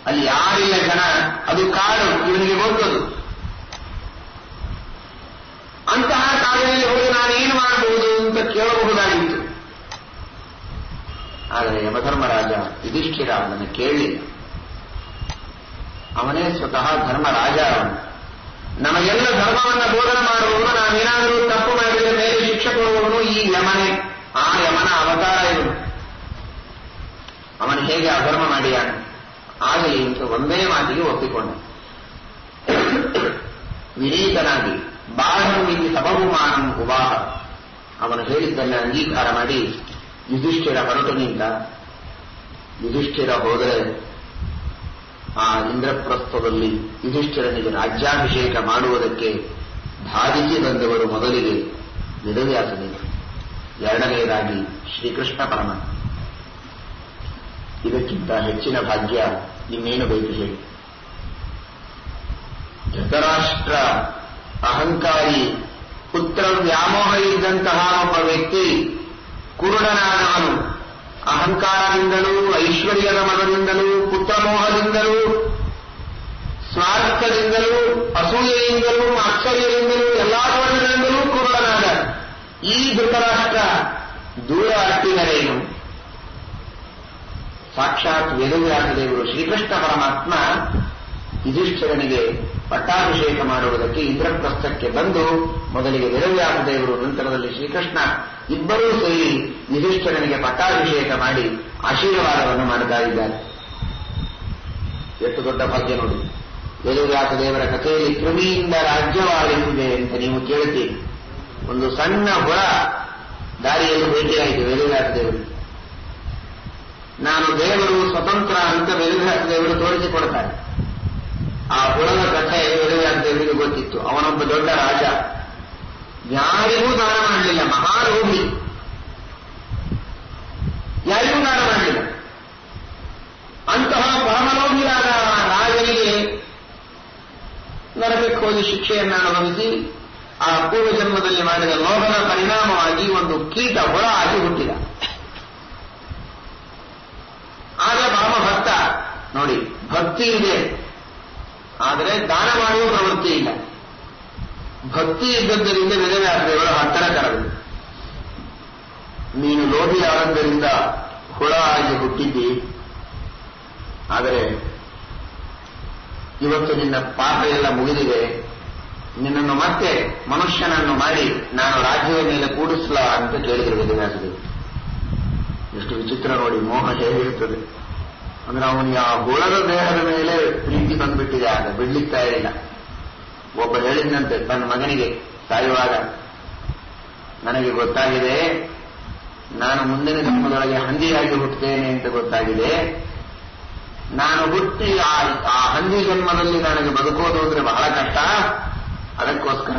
ಅಲ್ಲಿ ಯಾರಿಲ್ಲ ಜನ, ಅದು ಕಾಡು, ಇವನಿಗೆ ಗೊತ್ತದು. ಅಂತಹ ಕಾಡಿನಲ್ಲಿ ಹೋಗಿ ನಾನೇನು ಮಾಡಬಹುದು ಅಂತ ಕೇಳಬಹುದಾಗಿತ್ತು. ಆದರೆ ಯಮಧರ್ಮರಾಜ ಯುಧಿಷ್ಠಿರ ಅದನ್ನು ಕೇಳಲಿಲ್ಲ. ಅವನೇ ಸ್ವತಃ ಧರ್ಮರಾಜ. ಅವನು ನಮಗೆಲ್ಲ ಧರ್ಮವನ್ನು ಬೋಧನೆ ಮಾಡುವವನು, ನಾವೇನಾದರೂ ತಪ್ಪು ಮಾಡಿದ ಮೇಲೆ ಶಿಕ್ಷೆ ಕೊಡುವವನು ಈ ಯಮನೇ. ಆ ಯಮನ ಅವತಾರ ಇವನು. ಅವನು ಹೇಗೆ ಅಧರ್ಮ ಮಾಡಿಯಾನ ಆಗಲಿ ಅಂತ ಒಂದೇ ಮಾತಿಗೆ ಒಪ್ಪಿಕೊಂಡ. ವಿನೀತನಾಗಿ ಬಾಳನುವಿಗೆ ಸಬಹುಮಾನಂ ಉವಾಹ, ಅವನು ಹೇಳಿದ್ದನ್ನು ಅಂಗೀಕಾರ ಮಾಡಿ ಯುಧಿಷ್ಠಿರ ಹೊರಟು ನಿಂತ. ಯುಧಿಷ್ಠಿರ ಹೋದರೆ ಆ ಇಂದ್ರಪ್ರಸ್ಥದಲ್ಲಿ ಯುಧಿಷ್ಠಿರನಿಗೆ ರಾಜ್ಯಾಭಿಷೇಕ ಮಾಡುವುದಕ್ಕೆ ಧಾವಿಸಿ ಬಂದವರು ಮೊದಲಿಗೆ ವೇದವ್ಯಾಸನಿಗೆ, ಎರಡನೆಯದಾಗಿ ಶ್ರೀಕೃಷ್ಣ ಪರಮಾತ್ಮ. ಇದಕ್ಕಿಂತ ಹೆಚ್ಚಿನ ಭಾಗ್ಯ ಇನ್ನೇನು ಬೇಕು ಹೇಳಿ. ಧೃತರಾಷ್ಟ್ರ ಅಹಂಕಾರಿ, ಪುತ್ರ ವ್ಯಾಮೋಹ ಇದ್ದಂತಹ ಒಬ್ಬ ವ್ಯಕ್ತಿ, ಕುರುಡನಾದವನು, ಅಹಂಕಾರದಿಂದಲೂ ಐಶ್ವರ್ಯದ ಮದದಿಂದಲೂ ಪುತ್ರಮೋಹದಿಂದಲೂ ಸ್ವಾರ್ಥದಿಂದಲೂ ಅಸೂಯೆಯಿಂದಲೂ ಆಶ್ಚರ್ಯದಿಂದಲೂ ಎಲ್ಲಾ ಗುಣಗಳಿಂದಲೂ ಕುರುಡನಾದ ಈ ಧೃತರಾಷ್ಟ್ರ ದೂರ ಅಟ್ಟಿದರೇನು? ಸಾಕ್ಷಾತ್ ವೇದವ್ಯಾಸದೇವರು ಶ್ರೀಕೃಷ್ಣ ಪರಮಾತ್ಮ ಯುಧಿಷ್ಠಿರನಿಗೆ ಪಟ್ಟಾಭಿಷೇಕ ಮಾಡುವುದಕ್ಕೆ ಇಂದ್ರಪ್ರಸ್ಥಕ್ಕೆ ಬಂದು, ಮೊದಲಿಗೆ ವೇದವ್ಯಾಸದೇವರು, ನಂತರದಲ್ಲಿ ಶ್ರೀಕೃಷ್ಣ ಇಬ್ಬರೂ ಸೇರಿ ಯುಧಿಷ್ಠಿರನಿಗೆ ಪಟ್ಟಾಭಿಷೇಕ ಮಾಡಿ ಆಶೀರ್ವಾದವನ್ನು ಮಾಡ್ತಾ ಇದ್ದಾರೆ. ಎಷ್ಟು ದೊಡ್ಡ ಭಾಗ್ಯ ನೋಡಿ. ವೇದವ್ಯಾಸದೇವರ ಕಥೆಯಲ್ಲಿ ಕೃಮಿಯಿಂದ ರಾಜ್ಯವಾಳಿಸಿದೆ ಅಂತ ನೀವು ಕೇಳ್ತೀರಿ. ಒಂದು ಸಣ್ಣ ಹುಳ ದಾರಿಯಲ್ಲಿ ಭೇಟಿಯಾಯಿತು ವೇದವ್ಯಾಸದೇವರು. ನಾನು ದೇವರು ಸ್ವತಂತ್ರ ಅಂತ ವೇದವ್ಯಾಸದೇವರು ತೋರಿಸಿಕೊಡ್ತಾರೆ. ಆ ಹುಳದ ಕಥೆ ವೇದವ್ಯಾಸದೇವರಿಗೆ ಗೊತ್ತಿತ್ತು. ಅವನೊಬ್ಬ ದೊಡ್ಡ ರಾಜ, ಯಾರಿಗೂ ದಾನ ಮಾಡಲಿಲ್ಲ, ಮಹಾಲೋಭಿ, ಯಾರಿಗೂ ದಾನ ಮಾಡಲಿಲ್ಲ. ಅಂತಹ ಪರಮಲೋಭಿಯಾದ ರಾಜನಿಗೆ ನರಕಕ್ಕೆ ಹೋಗಿ ಶಿಕ್ಷೆಯನ್ನು ಅನುಭವಿಸಿ ಆ ಪೂರ್ವ ಜನ್ಮದಲ್ಲಿ ಮಾಡಿದ ಲೋಭದ ಪರಿಣಾಮವಾಗಿ ಒಂದು ಕೀಟ ಹುಳ ಆಗಿ ಹುಟ್ಟಿದ. ಆಗ ಪರಮಭಕ್ತ ನೋಡಿ, ಭಕ್ತಿ ಇದೆ, ಆದರೆ ದಾನ ಮಾಡುವ ಪ್ರವೃತ್ತಿ ಇಲ್ಲ. ಭಕ್ತಿ ಇದ್ದದ್ದರಿಂದ ವೇದವ್ಯಾಸದೇವರ ಹತ್ತಿರ ಕರೆದು, ನೀನು ಲೋಭಿಯಾದದ್ದರಿಂದ ಹುಳ ಆಗಿ ಹುಟ್ಟಿದ್ದಿ, ಆದರೆ ಇವತ್ತು ನಿನ್ನ ಪಾಪ ಎಲ್ಲ ಮುಗಿದಿದೆ, ನಿನ್ನನ್ನು ಮತ್ತೆ ಮನುಷ್ಯನನ್ನು ಮಾಡಿ ನಾನು ರಾಜ್ಯದ ಮೇಲೆ ಕೂಡಿಸಲ ಅಂತ ಕೇಳಿದರು ವೇದವ್ಯಾಸದೇವರು. ಎಷ್ಟು ವಿಚಿತ್ರ ನೋಡಿ, ಮೋಹ ಹೇಗಿರುತ್ತದೆ ಅಂದ್ರೆ ಅವನಿಗೆ ಆ ಹುಳದ ದೇಹದ ಮೇಲೆ ಪ್ರೀತಿ ಬಂದ್ಬಿಟ್ಟಿದೆ. ಆಗ ಬಿಡ್ಲಿಕ್ತಾ ಇರಲಿಲ್ಲ. ಒಬ್ಬ ಹೇಳಿದಂತೆ ತನ್ನ ಮಗನಿಗೆ ಸಾಯುವಾಗ, ನನಗೆ ಗೊತ್ತಾಗಿದೆ ನಾನು ಮುಂದಿನ ಜನ್ಮದೊಳಗೆ ಹಂದಿಯಾಗಿ ಹುಟ್ಟುತ್ತೇನೆ ಅಂತ ಗೊತ್ತಾಗಿದೆ. ನಾನು ಹುಟ್ಟಿ ಆ ಹಂದಿ ಜನ್ಮದಲ್ಲಿ ನನಗೆ ಬದುಕೋದು ಅಂದ್ರೆ ಬಹಳ ಕಷ್ಟ. ಅದಕ್ಕೋಸ್ಕರ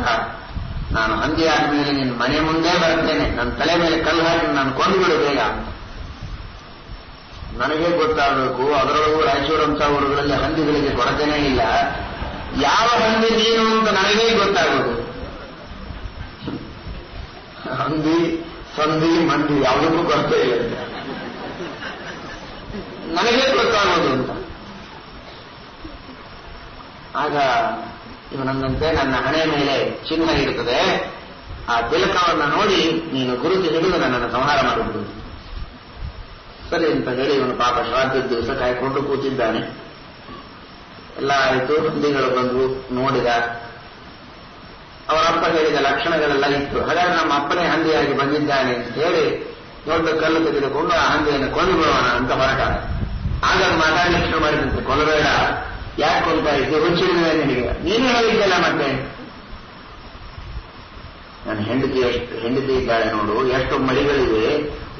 ನಾನು ಹಂದಿ ಆದ್ಮೇಲೆ ನಿನ್ನ ಮನೆ ಮುಂದೆ ಬರ್ತೇನೆ, ನನ್ನ ತಲೆ ಮೇಲೆ ಕಲ್ಲು ಹಾಕಿ ನಾನು ಕೊಂದುಬಿಡು ಬೇಗ. ನನಗೆ ಗೊತ್ತಾಗಬೇಕು, ಅದರೊಳಗೂ ರಾಯಚೂರಂತ ಊರುಗಳಲ್ಲಿ ಹಂದಿಗಳಿಗೆ ಕೊರತೆನೇ ಇಲ್ಲ. ಯಾವ ಹಂದಿ ನೀನು ಅಂತ ನನಗೇ ಗೊತ್ತಾಗೋದು. ಹಂದಿ, ಸಂಧಿ, ಮಂದಿ ಯಾವುದಕ್ಕೂ ಕೊರತೆ ಇಲ್ಲ, ನನಗೇ ಗೊತ್ತಾಗೋದು ಅಂತ. ಆಗ ಇವನಂದಂತೆ ನನ್ನ ಹಣೆ ಮೇಲೆ ಚಿಹ್ನೆ ಇರುತ್ತದೆ, ಆ ತಿಲಕವನ್ನು ನೋಡಿ ನೀನು ಗುರುತು ಹಿಡಿದು ನನ್ನನ್ನು ಸಂಹಾರ ಮಾಡಿಬಿಡು. ಸರಿ ಅಂತ ಹೇಳಿ ಇವನು ಪಾಪ ಶ್ರಾದ್ದದ ದಿವಸ ಕಾಯ್ಕೊಂಡು ಕೂತಿದ್ದಾನೆ. ಎಲ್ಲ ಆಯಿತು, ಹಂದಿಗಳು ಬಂದು ನೋಡಿದ. ಅವರಪ್ಪ ಹೇಳಿದ ಲಕ್ಷಣಗಳೆಲ್ಲ ಇತ್ತು. ಹಾಗಾದ್ರೆ ನಮ್ಮ ಅಪ್ಪನೇ ಹಂದಿಯಾಗಿ ಬಂದಿದ್ದಾನೆ ಅಂತ ಹೇಳಿ ದೊಡ್ಡ ಕಲ್ಲು ತೆಗೆದುಕೊಂಡು ಆ ಹಂದಿಯನ್ನು ಕೊಂದು ಬಿಡೋಣ ಅಂತ ಹೊರಟ. ಆಗ ಮಾತಾಡಲಿಕ್ಕೆ ಶುರು ಮಾಡಿದಂತೆ, ಕೊಲ್ಲಬೇಡ, ಯಾಕೆ ಕೊಲ್ತಾ ಇದ್ದು, ಹುಚ್ಚಿಡಿದೆ ನಿನಗೆ, ನೀನೇ ಹೇಳಿದ್ದಲ್ಲ ಮತ್ತೆ. ನನ್ನ ಹೆಂಡತಿ ಇದ್ದಾಳೆ ನೋಡು, ಎಷ್ಟು ಮರಿಗಳಿವೆ,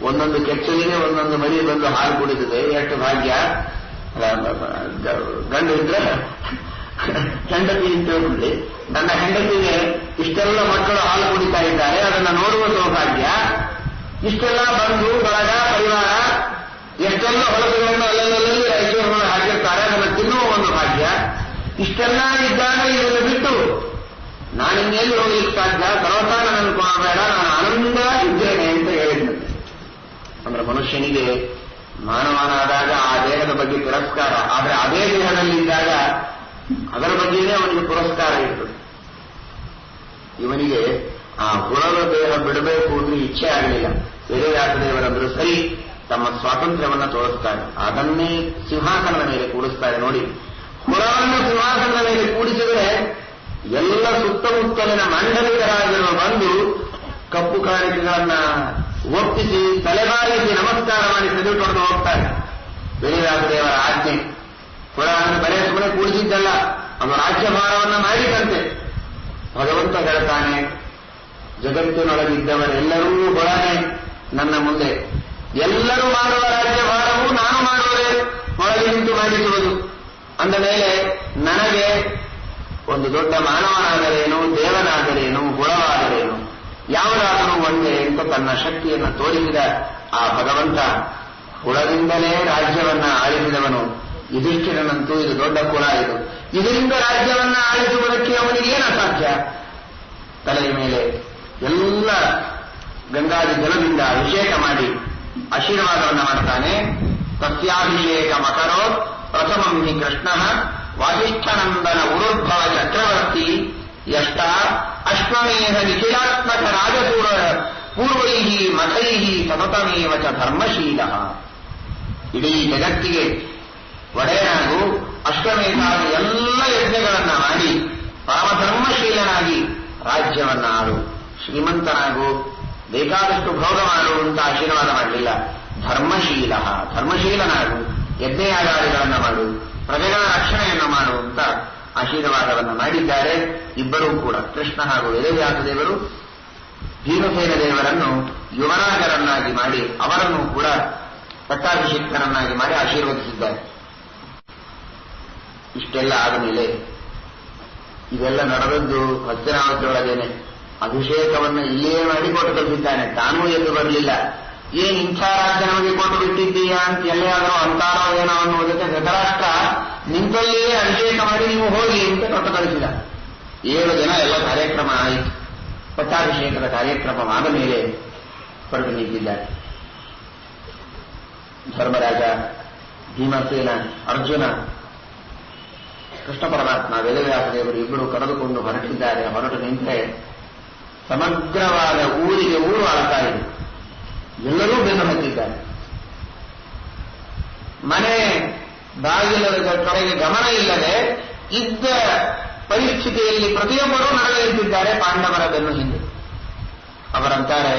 ಒಂದೊಂದು ಕೆಚ್ಚಲಿಗೆ ಒಂದೊಂದು ಮರಿ ಬಂದು ಹಾಲು ಕುಡಿದಿದೆ, ಎಷ್ಟು ಭಾಗ್ಯ. ಗಂಡು ಇದ್ರೆ ಹೆಂಡತಿ ಇದ್ದಲ್ಲಿ ನನ್ನ ಹೆಂಡತಿಗೆ ಇಷ್ಟೆಲ್ಲ ಮಕ್ಕಳು ಹಾಲು ಕುಡಿತಾ ಇದ್ದಾರೆ, ಅದನ್ನು ನೋಡುವ ಸೌಭಾಗ್ಯ. ಇಷ್ಟೆಲ್ಲ ಬಂಧು ಬಳಗ ಪರಿವಾರ ಎಷ್ಟೆಲ್ಲ ಹೊಲಸುಗಳನ್ನು ಅಲ್ಲಲ್ಲಿ ರಾಯಚೂರುಗಳನ್ನು ಹಾಕಿರ್ತಾರೆ, ಅದನ್ನು ತಿನ್ನುವ ಒಂದು ಭಾಗ್ಯ. ಇಷ್ಟೆಲ್ಲ ಇದ್ದಾಗ ಇದನ್ನು ಬಿಟ್ಟು ನಾನಿನ್ನೆಲ್ಲಿ ಹೋಗ್ಲಿಕ್ಕೆ ಸಾಧ್ಯ, ಸರ್ವತಾ ನನ್ನನ್ನು ಕೊಡಬೇಡ, ನಾನು ಆನಂದ ಇದ್ದೇನೆ ಅಂತ ಹೇಳಿದ್ದೆ. ಅಂದ್ರೆ ಮನುಷ್ಯನಿಗೆ ಮಾನವನಾದಾಗ ಆ ದೇಹದ ಬಗ್ಗೆ ತಿರಸ್ಕಾರ, ಆದರೆ ಅದೇ ದೇಹದಲ್ಲಿದ್ದಾಗ ಅದರ ಬಗ್ಗೆಯೇ ಅವನಿಗೆ ಪುರಸ್ಕಾರ ಇರ್ತದೆ. ಇವನಿಗೆ ಆ ಹುಳದ ದೇಹ ಬಿಡಬೇಕು ಅಂದ್ರೆ ಇಚ್ಛೆ ಆಗಲಿಲ್ಲ. ವೇದವ್ಯಾಸದೇವರಂದ್ರು ಸರಿ, ತಮ್ಮ ಸ್ವಾತಂತ್ರ್ಯವನ್ನು ತೋರಿಸ್ತಾರೆ. ಅದನ್ನೇ ಸಿಂಹಾಸನದ ಮೇಲೆ ಕೂಡಿಸ್ತಾರೆ. ನೋಡಿ, ಹುಳವನ್ನು ಸಿಂಹಾಸನದ ಮೇಲೆ ಕೂಡಿಸಿದರೆ ಎಲ್ಲ ಸುತ್ತಮುತ್ತಲಿನ ಮಂಡಲಿಗರಾಗಿರುವ ಬಂದು ಕಪ್ಪು ಕಾಣಿಕೆಗಳನ್ನ ಒಪ್ಪಿಸಿ ತಲೆಬಾರಿಸಿ ನಮಸ್ಕಾರ ಮಾಡಿ ತೆಗೆದುಕೊಂಡು ಹೋಗ್ತಾರೆ. ವೇದವ್ಯಾಸದೇವರ ಆಜ್ಞೆ. ಹುಳವನ್ನು ಬರೇ ಸುಮ್ಮನೆ ಕೂಡಿಸಿದ್ದಲ್ಲ, ಅದು ರಾಜ್ಯಭಾರವನ್ನು ಮಾಡಿದಂತೆ. ಭಗವಂತ ಹೇಳ್ತಾನೆ, ಜಗತ್ತಿನೊಳಗಿದ್ದವರೆಲ್ಲರೂ ಹೊರನೆ ನನ್ನ ಮುಂದೆ, ಎಲ್ಲರೂ ಮಾಡುವ ರಾಜ್ಯಭಾರವು ನಾನು ಮಾಡುವುದೇ ಒಳಗೆ ನಿಂತು ಮಾಡಿಸುವುದು. ಅಂದ ಮೇಲೆ ನನಗೆ ಒಂದು ದೊಡ್ಡ ಮಾನವನಾದರೇನು, ದೇವನಾದರೇನು, ಹುಳವಾದರೇನು, ಯಾವುದಾದರೂ ಒಂದೇ ಅಂತ ತನ್ನ ಶಕ್ತಿಯನ್ನು ತೋರಿಸಿದ ಆ ಭಗವಂತ ಕುಲದಿಂದಲೇ ರಾಜ್ಯವನ್ನ ಆಳಿಸಿದವನು ಯುಧಿಷ್ಠಿರನಂತೂ ಇದು ದೊಡ್ಡ ಕುಲ. ಇದರಿಂದ ರಾಜ್ಯವನ್ನ ಆಳಿಸುವುದಕ್ಕೆ ಅವನಿಗೆ ಏನು ಅಸಾಧ್ಯ? ತಲೆಯ ಮೇಲೆ ಎಲ್ಲ ಗಂಗಾದಿ ಜಲದಿಂದ ಅಭಿಷೇಕ ಮಾಡಿ ಆಶೀರ್ವಾದವನ್ನು ಮಾಡ್ತಾನೆ. ತಸ್ಯಾಭಿಷೇಕ ಮಕರೋ ಪ್ರಥಮಂ ಹಿ ಕೃಷ್ಣ ವಾಸಿಷ್ಠನಂದನ ಉರುದ್ಭವ ಚಕ್ರವರ್ತಿ ಯಷ್ಟ ಅಶ್ವಮೇಧ ನಿಖಿಲಾತ್ಮಕ ರಾಜಸೂರ ಪೂರ್ವೈ ಮಠೈ ಸತತಮೇವ ಚ ಧರ್ಮಶೀಲ. ಇಡೀ ಜಗತ್ತಿಗೆ ಒಡೆಯನಾಗೂ ಅಶ್ವಮೇಧಾದ ಎಲ್ಲ ಯಜ್ಞಗಳನ್ನ ಮಾಡಿ ಪರಮಧರ್ಮಶೀಲನಾಗಿ ರಾಜ್ಯವನ್ನ ಆಡು, ಶ್ರೀಮಂತನಾಗೂ ಬೇಕಾದಷ್ಟು ಭೋಗ ಮಾಡುವಂತ ಆಶೀರ್ವಾದ ಮಾಡಲಿಲ್ಲ. ಧರ್ಮಶೀಲ, ಧರ್ಮಶೀಲನಾಗು, ಯಜ್ಞಯಾಗಾದಿಗಳನ್ನು ಮಾಡು, ಪ್ರಜೆಗಳ ರಕ್ಷಣೆಯನ್ನು ಮಾಡುವಂತ ಆಶೀರ್ವಾದವನ್ನು ಮಾಡಿದ್ದಾರೆ. ಇಬ್ಬರೂ ಕೂಡ ಕೃಷ್ಣ ಹಾಗೂ ವೇದವ್ಯಾಸ ದೇವರು ಭೀಮಸೇನ ದೇವರನ್ನು ಯುವರಾಜರನ್ನಾಗಿ ಮಾಡಿ ಅವರನ್ನು ಕೂಡ ಪಟ್ಟಾಭಿಷಿಕ್ತರನ್ನಾಗಿ ಮಾಡಿ ಆಶೀರ್ವದಿಸಿದ್ದಾರೆ. ಇಷ್ಟೆಲ್ಲ ಆದ ಮೇಲೆ ಇದೆಲ್ಲ ನಡೆದದ್ದು ಹಸ್ತಿನಾವತಿಯೊಳಗೇನೆ. ಅಭಿಷೇಕವನ್ನು ಇಲ್ಲಿಯೇ ಮಾಡಿ ಕೊಟ್ಟು ಕಳಿಸಿದ್ದಾನೆ, ತಾನೂ ಎಂದು ಬರಲಿಲ್ಲ. ಏನ್ ಇಂಥ ರಾಜ್ಯ ನಮಗೆ ಕೊಟ್ಟು ಬಿಟ್ಟಿದ್ದೀಯಾ ಅಂತ ಎಲ್ಲಿಯಾದರೂ ಅಂತಾರೋ ಏನೋ ಅನ್ನುವುದಕ್ಕೆ ಧೃತರಾಷ್ಟ್ರ ನಿಂತಲ್ಲಿಯೇ ಅಭಿಷೇಕ ಮಾಡಿ ನೀವು ಹೋಗಿ ಅಂತ ಕೊಟ್ಟು ಕಳಿಸಿದ. 7 ದಿನ ಎಲ್ಲ ಕಾರ್ಯಕ್ರಮ ಆಯಿತು. ಪಟ್ಟಾಭಿಷೇಕದ ಕಾರ್ಯಕ್ರಮವಾದ ಮೇಲೆ ಹೊರಟು ನಿಂತಿದ್ದಾರೆ ಧರ್ಮರಾಜ, ಭೀಮಸೇನ, ಅರ್ಜುನ, ಕೃಷ್ಣ ಪರಮಾತ್ಮ, ವೇದವ್ಯಾಸ ದೇವರು ಇಬ್ಬರು ಕರೆದುಕೊಂಡು ಹೊರಟಿದ್ದಾರೆ. ಹೊರಟು ನಿಂತರೆ ಸಮಗ್ರವಾದ ಊರಿಗೆ ಊರು ಆಳ್ತಾ ಇದೆ. ಎಲ್ಲರೂ ಬೆನ್ನು ಹತ್ತಿದ್ದಾರೆ. ಮನೆ ಬಾಗಿಲದ ಕಡೆಗೆ ಗಮನ ಇಲ್ಲದೆ ಇದ್ದ ಪರಿಸ್ಥಿತಿಯಲ್ಲಿ ಪ್ರತಿಯೊಬ್ಬರೂ ನಡೆದು ನಿಂತಿದ್ದಾರೆ ಪಾಂಡವರ ಬೆನ್ನು ಹಿಂದೆ. ಅವರಂತಾರೆ,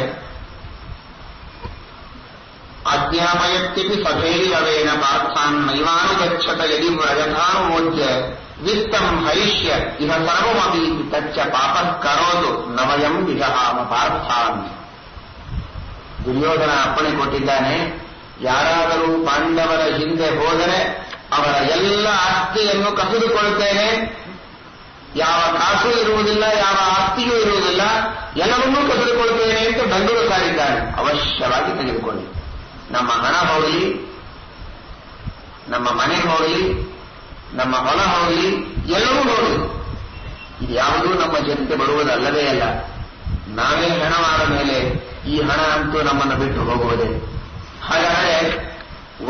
ಆಜ್ಞಾಪಯತ್ಯಪಿ ಸಭೇರ್ಯವೇನ ಪಾರ್ಥಾನ್ ನೈವಾನುಗಚ್ಚತ ಯದಿ ವ್ರಜತಾನುಮೋದ್ಯ ವಿತ್ತಂ ಹರಿಷ್ಯ ಇಹ ಸರ್ವಮಪಿ ತಚ್ಚ ಪಾಪಃ ಕರೋದು ನವಯಂ ವಿಜಹಾಮ ಪಾರ್ಥಾನ್. ದುರ್ಯೋಧನ ಅಪ್ಪಣೆ ಕೊಟ್ಟಿದ್ದಾನೆ, ಯಾರಾದರೂ ಪಾಂಡವರ ಹಿಂದೆ ಹೋದರೆ ಅವರ ಎಲ್ಲ ಆಸ್ತಿಯನ್ನು ಕಸಿದುಕೊಳ್ಳುತ್ತೇನೆ, ಯಾವ ಕಾಸು ಇರುವುದಿಲ್ಲ, ಯಾವ ಆಸ್ತಿಯೂ ಇರುವುದಿಲ್ಲ, ಎಲ್ಲವನ್ನೂ ಕಸಿದುಕೊಳ್ಳುತ್ತೇನೆ ಅಂತ ಬೆಂಗಳೂರು ಸಾರಿದ್ದಾನೆ. ಅವಶ್ಯವಾಗಿ ತೆಗೆದುಕೊಳ್ಳಿ. ನಮ್ಮ ಹಣ ಹೋಗಲಿ, ನಮ್ಮ ಮನೆ ಹೋಗಲಿ, ನಮ್ಮ ಹೊಲ ಹೋಗಲಿ, ಎಲ್ಲವೂ ಹೋಗಲಿ. ಇದು ಯಾವುದೂ ನಮ್ಮ ಜೊತೆ ಬರುವುದಲ್ಲವೇ ಅಲ್ಲ. ನಾವೇ ಹಣವಾದ ಮೇಲೆ ಈ ಹಣ ಅಂತೂ ನಮ್ಮನ್ನು ಬಿಟ್ಟು ಹೋಗುವುದೇ. ಹಾಗಾದರೆ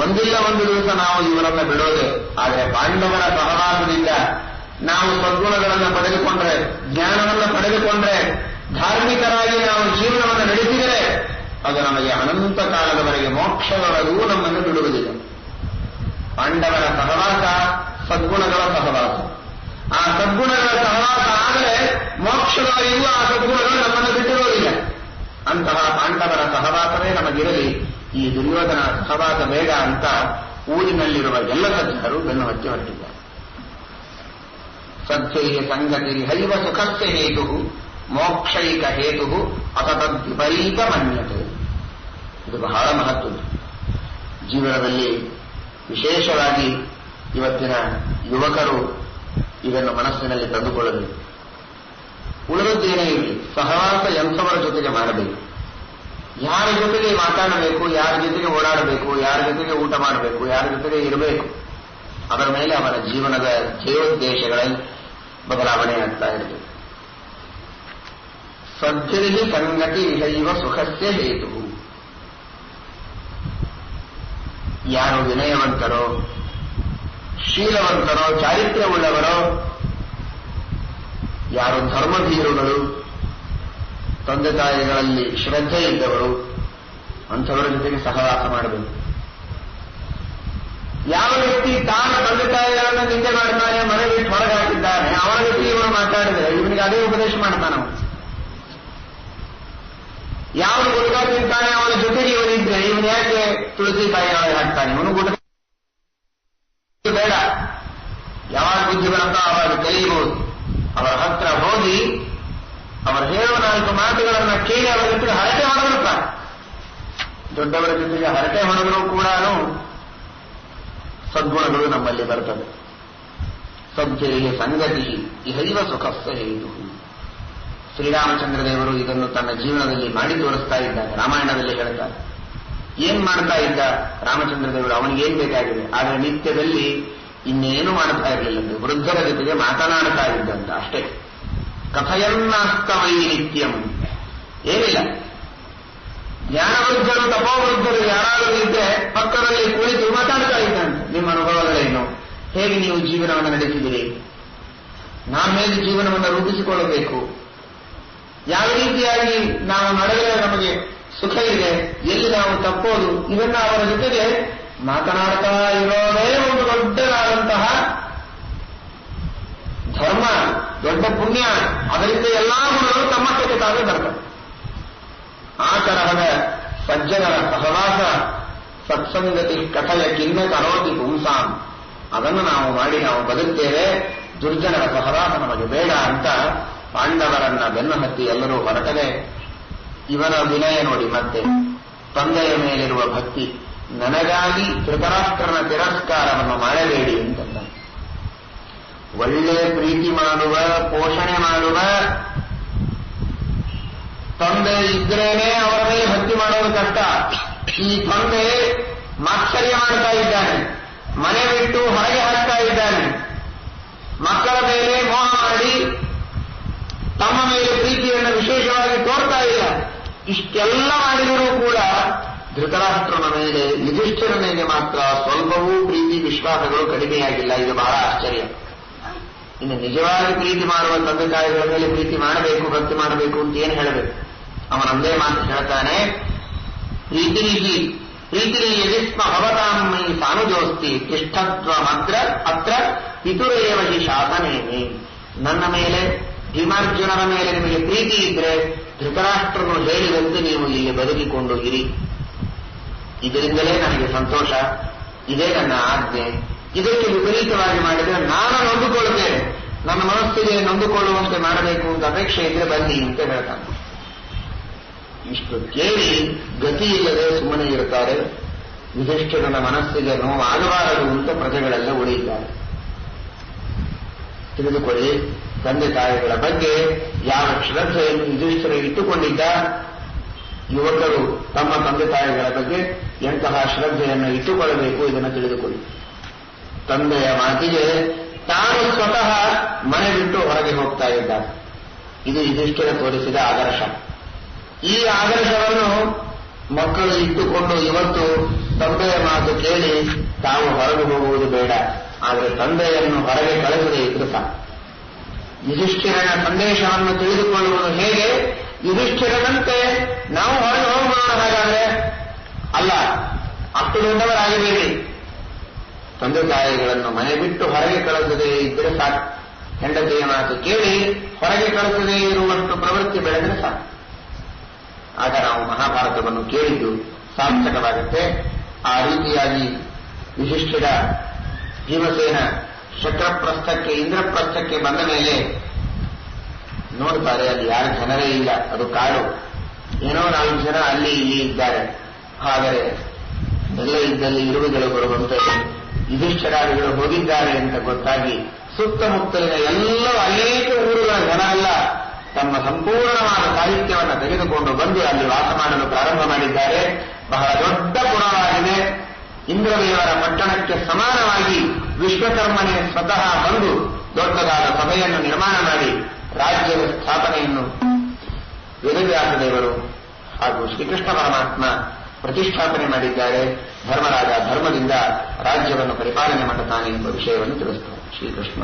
ಒಂದಿಲ್ಲ ಒಂದು ದಿವಸ ನಾವು ಇವರನ್ನು ಬಿಡೋದೆ. ಆದರೆ ಪಾಂಡವರ ಸಹವಾಸದಿಂದ ನಾವು ಸದ್ಗುಣಗಳನ್ನು ಪಡೆದುಕೊಂಡ್ರೆ, ಜ್ಞಾನವನ್ನು ಪಡೆದುಕೊಂಡ್ರೆ, ಧಾರ್ಮಿಕರಾಗಿ ನಾವು ಜೀವನವನ್ನು ನಡೆಸಿದರೆ ಅದು ನಮಗೆ ಅನಂತ ಕಾಲದವರೆಗೆ ಮೋಕ್ಷದೊಳಗೂ ನಮ್ಮನ್ನು ಬಿಡುವುದಿಲ್ಲ. ಪಾಂಡವರ ಸಹವಾಸ ಸದ್ಗುಣಗಳ ಸಹವಾಸ. ಆ ಸದ್ಗುಣಗಳ ಸಹವಾಸ ಆದರೆ ಮೋಕ್ಷದವರೆಗೂ ಆ ಸದ್ಗುಣಗಳು ನಮ್ಮನ್ನು ಬಿಟ್ಟಿರುವುದಿಲ್ಲ. ಅಂತಹ ಪಾಂಡವರ ಸಹವಾಸವೇ ನಮಗಿರಲಿ, ಈ ದುರ್ಯೋಧನ ಸಹವಾಸ ಬೇಡ ಅಂತ ಊರಿನಲ್ಲಿರುವ ಎಲ್ಲ ಸಜ್ಜನರು ಬೆನ್ನು ಹಚ್ಚಿ ಹೊರಟಿದ್ದಾರೆ. ಸದ್ಯೈಹ ಸಂಗತಿ ಹೈವ ಸುಖಸ್ಯ ಹೇತು ಮೋಕ್ಷೈಕ ಹೇತು ಅಸತದ್ವಿಪರೀತ ಮನ್ಯತೆ. ಇದು ಬಹಳ ಮಹತ್ವದ್ದು. ಜೀವನದಲ್ಲಿ ವಿಶೇಷವಾಗಿ ಇವತ್ತಿನ ಯುವಕರು ಇದನ್ನು ಮನಸ್ಸಿನಲ್ಲಿ ತಂದುಕೊಳ್ಳಬೇಕು. ಉಳಿದದ್ದೇನೇ ಇರಲಿ, ಸಹವಾಸ ಎಂಥವರ ಜೊತೆಗೆ ಮಾಡಬೇಕು, ಯಾರ ಜೊತೆಗೆ ಮಾತಾಡಬೇಕು, ಯಾರ ಜೊತೆಗೆ ಓಡಾಡಬೇಕು, ಯಾರ ಜೊತೆಗೆ ಊಟ ಮಾಡಬೇಕು, ಯಾರ ಜೊತೆಗೆ ಇರಬೇಕು, ಅದರ ಮೇಲೆ ಅವರ ಜೀವನದ ಜೀವೋದ್ದೇಶಗಳಲ್ಲಿ ಬದಲಾವಣೆ ಆಗ್ತಾ ಇರ್ತದೆ. ಸದ್ಯರಿಗೆ ಸಂಗತಿ ವಿಷಯವ ಸುಖಸ್ಯ ಹೇತು. ಯಾರು ವಿನಯವಂತರೋ, ಶೀಲವಂತರೋ, ಚಾರಿತ್ರ್ಯವುಳ್ಳವರೋ, ಯಾರು ಧರ್ಮಧೀರುಗಳು, ತಂದೆ ತಾಯಿಗಳಲ್ಲಿ ಶ್ರದ್ಧೆ ಇದ್ದವರು, ಅಂಥವರ ಜೊತೆಗೆ ಸಹವಾಸ ಮಾಡಬೇಕು. ಯಾವ ವ್ಯಕ್ತಿ ತಾನು ತಂದೆ ತಾಯಿಗಳನ್ನು ನಿಂದೆ ಮಾಡ್ತಾನೆ, ಮನೆ ಬಿಟ್ಟು ಹೊರಗೆ ಹಾಕಿದ್ದಾನೆ, ಅವನ ಜೊತೆ ಇವನು ಮಾತಾಡಿದರೆ ಇವನಿಗೆ ಅದೇ ಉಪದೇಶ ಮಾಡ್ತಾನೆ. ಯಾವನು ಗುಟ್ಕಾ ತಿಂತಾನೆ ಅವನ ಜೊತೆಗೆ ಇವನಿದ್ರೆ ಇವನು ಯಾಕೆ ತುಳಸಿ ಕಾಯಿ ಒಳಗೆ ಹಾಕ್ತಾನೆ? ಇವನು ಗುಟ್ಕ ಬೇಡ. ಯಾವಾಗ ಬುದ್ಧಿ ಬರುತ್ತೋ ಅವಾಗ ಕಲಿಯಬಹುದು. ಅವರ ಹತ್ರ ಹೋಗಿ ಅವರು ಹೇಳುವ 4 ಮಾತುಗಳನ್ನು ಕೇಳಿ ಅವರ ಜೊತೆಗೆ ಹರಟೆ ಹೊಡೆದಿರ್ತಾರೆ. ದೊಡ್ಡವರ ಜೊತೆಗೆ ಹರಟೆ ಹೊಡೆದರೂ ಕೂಡ ಸದ್ಗುಣಗಳು ನಮ್ಮಲ್ಲಿ ಬರ್ತದೆ. ಸದ್ಯರಿಗೆ ಸಂಗತಿ ಇಹೈವ ಸುಖಸ್ಯ ಹೇತು. ಶ್ರೀರಾಮಚಂದ್ರ ದೇವರು ಇದನ್ನು ತನ್ನ ಜೀವನದಲ್ಲಿ ಮಾಡಿ ತೋರಿಸ್ತಾ ಇದ್ದಾರೆ. ರಾಮಾಯಣದಲ್ಲಿ ಹೇಳ್ತಾರೆ, ಏನ್ ಮಾಡ್ತಾ ಇದ್ದ ರಾಮಚಂದ್ರ ದೇವರು? ಅವನಿಗೇನ್ ಬೇಕಾಗಿದೆ? ಆದರೆ ನಿತ್ಯದಲ್ಲಿ ಇನ್ನೇನು ಮಾಡ್ತಾ ಇರಲಿಲ್ಲ, ವೃದ್ಧರ ಜೊತೆಗೆ ಮಾತನಾಡ್ತಾ ಇದ್ದಂತ ಅಷ್ಟೇ. ಕಥಯನ್ನಾಸ್ತವೈ ನಿತ್ಯಂ, ಏನಿಲ್ಲ. ಜ್ಞಾನವೃದ್ಧರು ತಪೋವೃದ್ಧರು ಯಾರಾದರೂ ಇದ್ದರೆ ಪಕ್ಕದಲ್ಲಿ ಕುಳಿತು ಮಾತಾಡ್ತಾ ಇದ್ದಂತೆ. ನಿಮ್ಮ ಅನುಭವಗಳೇನು? ಹೇಗೆ ನೀವು ಜೀವನವನ್ನು ನಡೆಸಿದಿರಿ? ನಾವು ಹೇಗೆ ಜೀವನವನ್ನು ರೂಪಿಸಿಕೊಳ್ಳಬೇಕು? ಯಾವ ರೀತಿಯಾಗಿ ನಾವು ನಡೆದರೆ ನಮಗೆ ಸುಖ ಇದೆ, ಎಲ್ಲಿ ನಾವು ತಪ್ಪೋದು, ಇದನ್ನ ಅವರ ಜೊತೆಗೆ ಮಾತನಾಡ್ತಾ ಇರೋದೇ ಒಂದು ದೊಡ್ಡದಾದಂತಹ ಧರ್ಮ, ದೊಡ್ಡ ಪುಣ್ಯ. ಅದರಿಂದ ಎಲ್ಲಾ ಗುಣಗಳು ತಮ್ಮಷ್ಟಕ್ಕೆ ತಾವೇ ಬರ್ತವೆ. ಆ ತರಹದ ಸಜ್ಜನರ ಸಹವಾಸ, ಸತ್ಸಂಗತಿ ಕಥಯ ಕಿನ್ನ ಕರೋತಿ ಪುಂಸಾಂ, ಅದನ್ನು ನಾವು ಮಾಡಿ ನಾವು ಬದುಕ್ತೇವೆ. ದುರ್ಜನರ ಸಹವಾಸ ನಮಗೆ ಬೇಡ ಅಂತ ಪಾಂಡವರನ್ನ ಬೆನ್ನು ಹತ್ತಿ ಎಲ್ಲರೂ ಹೊರಟರೆ, ಇವನ ವಿನಯ ನೋಡಿ. ಮತ್ತೆ ತಂದೆಯ ಮೇಲಿರುವ ಭಕ್ತಿ, ನನಗಾಗಿ ಧೃತರಾಷ್ಟ್ರನ ತಿರಸ್ಕಾರವನ್ನು ಮಾಡಬೇಡಿ ಅಂತಂದ. ಒಳ್ಳೆ ಪ್ರೀತಿ ಮಾಡುವ, ಪೋಷಣೆ ಮಾಡುವ ತಂದೆ ಇದ್ರೇನೆ ಅವರ ಮೇಲೆ ಭಕ್ತಿ ಮಾಡೋದು ಕಷ್ಟ. ಈ ತಂದೆ ಮಾತ್ಸರ್ಯ ಮಾಡ್ತಾ ಇದ್ದಾನೆ, ಮನೆ ಬಿಟ್ಟು ಹೊರಗೆ ಹಾಕ್ತಾ ಇದ್ದಾನೆ, ಮಕ್ಕಳ ಮೇಲೆ ಮೋಹ ಮಾಡಿ ತಮ್ಮ ಮೇಲೆ ಪ್ರೀತಿಯನ್ನು ವಿಶೇಷವಾಗಿ ತೋರ್ತಾ ಇಲ್ಲ. ಇಷ್ಟೆಲ್ಲ ಮಾಡಿದರೂ ಕೂಡ ಧೃತರಾಷ್ಟ್ರನ ಮೇಲೆ, ಯುಧಿಷ್ಠಿರ ಮೇಲೆ ಮಾತ್ರ ಸ್ವಲ್ಪವೂ ಪ್ರೀತಿ ವಿಶ್ವಾಸಗಳು ಕಡಿಮೆಯಾಗಿಲ್ಲ. ಇದು ಬಹಳ ಆಶ್ಚರ್ಯ. ಇನ್ನು ನಿಜವಾಗಿ ಪ್ರೀತಿ ಮಾಡುವ ತಂದೆ ತಾಯಿಗಳ ಮೇಲೆ ಪ್ರೀತಿ ಮಾಡಬೇಕು, ಭಕ್ತಿ ಮಾಡಬೇಕು ಅಂತ ಏನು ಹೇಳಬೇಕು? ಅವನೊಂದೇ ಮಾತು ಹೇಳ್ತಾನೆ, ಪ್ರೀತಿ ಯದಿಸ್ಮ ಭವತಾಮೈ ಸಾನುಜೋಸ್ತಿ ತಿಷ್ಠತ್ವ ಮಾತ್ರ ಅತ್ರ ಪಿತುರೇವ ಹಿ ಶಾಸನೇನೆ. ನನ್ನ ಮೇಲೆ, ಭೀಮಾರ್ಜುನರ ಮೇಲೆ ನಿಮಗೆ ಪ್ರೀತಿ ಇದ್ರೆ ಧೃತರಾಷ್ಟ್ರನು ಹೇಳಿದಂತೆ ನೀವು ಇಲ್ಲಿ ಬದುಕಿಕೊಂಡು ಇರಿ. ಇದರಿಂದಲೇ ನನಗೆ ಸಂತೋಷ, ಇದೇ ನನ್ನ ಆಜ್ಞೆ. ಇದಕ್ಕೆ ವಿಪರೀತವಾಗಿ ಮಾಡಿದರೆ ನಾನು ನೊಂದುಕೊಳ್ಳುತ್ತೇನೆ. ನನ್ನ ಮನಸ್ಸಿಗೆ ನೊಂದುಕೊಳ್ಳುವಂತೆ ಮಾಡಬೇಕು ಅಂತ ಅಪೇಕ್ಷೆ ಇದ್ರೆ ಬನ್ನಿ ಅಂತ ಹೇಳ್ತಾನೆ. ಇಷ್ಟು ಕೇಳಿ ಗತಿ ಇಲ್ಲದೆ ಸುಮ್ಮನೆ ಇರುತ್ತಾರೆ. ಯುಧಿಷ್ಠಿರನ ಮನಸ್ಸಿಗೆ ನೋವಾಗಬಾರದು ಅಂತ ಪ್ರಜೆಗಳೆಲ್ಲ ಉಳಿಯುತ್ತಾರೆ. ತಿಳಿದುಕೊಳ್ಳಿ, ತಂದೆ ತಾಯಿಗಳ ಬಗ್ಗೆ ಯಾವ ಶ್ರದ್ಧೆಯನ್ನು ಯುಧಿಷ್ಠಿರ ಇಟ್ಟುಕೊಂಡಿದ್ದ, ಯುವಕರು ತಮ್ಮ ತಂದೆ ತಾಯಿಗಳ ಬಗ್ಗೆ ಎಂತಹ ಶ್ರದ್ಧೆಯನ್ನು ಇಟ್ಟುಕೊಳ್ಳಬೇಕು ಇದನ್ನು ತಿಳಿದುಕೊಳ್ಳಿ. ತಂದೆಯ ಮಾತಿಗೆ ತಾನು ಸ್ವತಃ ಮನೆ ಬಿಟ್ಟು ಹೊರಗೆ ಹೋಗ್ತಾ ಇದ್ದಾರೆ. ಇದು ಯುಧಿಷ್ಠಿರ ತೋರಿಸಿದ ಆದರ್ಶ. ಈ ಆದರ್ಶವನ್ನು ಮಕ್ಕಳು ಇಟ್ಟುಕೊಂಡು ಇವತ್ತು ತಂದೆಯ ಮಾತು ಕೇಳಿ ತಾವು ಹೊರಗೆ ಹೋಗುವುದು ಬೇಡ, ಆದರೆ ತಂದೆಯನ್ನು ಹೊರಗೆ ಕಳಿಸದೆ ಇದ್ರು ಸಾಕು. ಯುಧಿಷ್ಠಿರನ ಸಂದೇಶವನ್ನು ತಿಳಿದುಕೊಳ್ಳುವುದು ಹೇಗೆ? ಯುಧಿಷ್ಠಿರನಂತೆ ನಾವು ಹೊರಗೆ ಹೋಗೋಣ. ಹಾಗಾದ್ರೆ ಅಲ್ಲ, ಅಷ್ಟು ದೊಡ್ಡವರಾಗಬೇಡಿ. ತಂದೆ ತಾಯಿಗಳನ್ನು ಮನೆ ಬಿಟ್ಟು ಹೊರಗೆ ಕಳಿಸದೇ ಇದ್ರೆ ಸಾಕು. ಹೆಂಡತಿಯ ಮಾತು ಕೇಳಿ ಹೊರಗೆ ಕಳಿಸದೇ ಇರುವಷ್ಟು ಪ್ರವೃತ್ತಿ ಬೆಳೆದರೆ ಸಾಕು. ಆಗ ನಾವು ಮಹಾಭಾರತವನ್ನು ಕೇಳಿದ್ದು ಸಾರ್ಥಕವಾಗುತ್ತೆ. ಆ ರೀತಿಯಾಗಿ ಯುಧಿಷ್ಠಿರ ಭೀಮಸೇನ ಶಕ್ರಪ್ರಸ್ಥಕ್ಕೆ, ಇಂದ್ರಪ್ರಸ್ಥಕ್ಕೆ ಬಂದ ಮೇಲೆ ನೋಡ್ತಾರೆ, ಅಲ್ಲಿ ಯಾರು ಜನರೇ ಇಲ್ಲ, ಅದು ಕಾಡು. ಏನೋ 4 ಜನ ಅಲ್ಲಿ ಇಲ್ಲಿ ಇದ್ದಾರೆ. ಆದರೆ ಎಲ್ಲ ಇದ್ದಲ್ಲಿ ಇರುವುಗಳು ಬರುವಂತೆ ಯುಧಿಷ್ಠಿರಾದಿಗಳು ಹೋಗಿದ್ದಾರೆ ಅಂತ ಗೊತ್ತಾಗಿ ಸುತ್ತಮುತ್ತಲಿನ ಎಲ್ಲ ಅನೇಕ ಊರುಗಳ ಜನ ಎಲ್ಲ ತಮ್ಮ ಸಂಪೂರ್ಣವಾದ ಸಾಹಿತ್ಯವನ್ನು ತೆಗೆದುಕೊಂಡು ಬಂದು ಅಲ್ಲಿ ವಾಸ ಮಾಡಲು ಪ್ರಾರಂಭ ಮಾಡಿದ್ದಾರೆ. ಬಹಳ ದೊಡ್ಡ ಪುರವಾಗಿದೆ. ಇಂದ್ರದೇವರ ಪಟ್ಟಣಕ್ಕೆ ಸಮಾನವಾಗಿ ವಿಶ್ವಕರ್ಮನೇ ಸ್ವತಃ ಬಂದು ದೊಡ್ಡದಾದ ಸಭೆಯನ್ನು ನಿರ್ಮಾಣ ಮಾಡಿ ರಾಜ್ಯದ ಸ್ಥಾಪನೆಯನ್ನು ವೇದವ್ಯಾಸ ದೇವರು ಹಾಗೂ ಶ್ರೀಕೃಷ್ಣ ಪರಮಾತ್ಮ ಪ್ರತಿಷ್ಠಾಪನೆ ಮಾಡಿದ್ದಾರೆ. ಧರ್ಮರಾಜ ಧರ್ಮದಿಂದ ರಾಜ್ಯವನ್ನು ಪರಿಪಾಲನೆ ಮಾಡುತ್ತಾನೆ ಎಂಬ ವಿಷಯವನ್ನು ತಿಳಿಸುತ್ತಾರೆ ಶ್ರೀಕೃಷ್ಣ.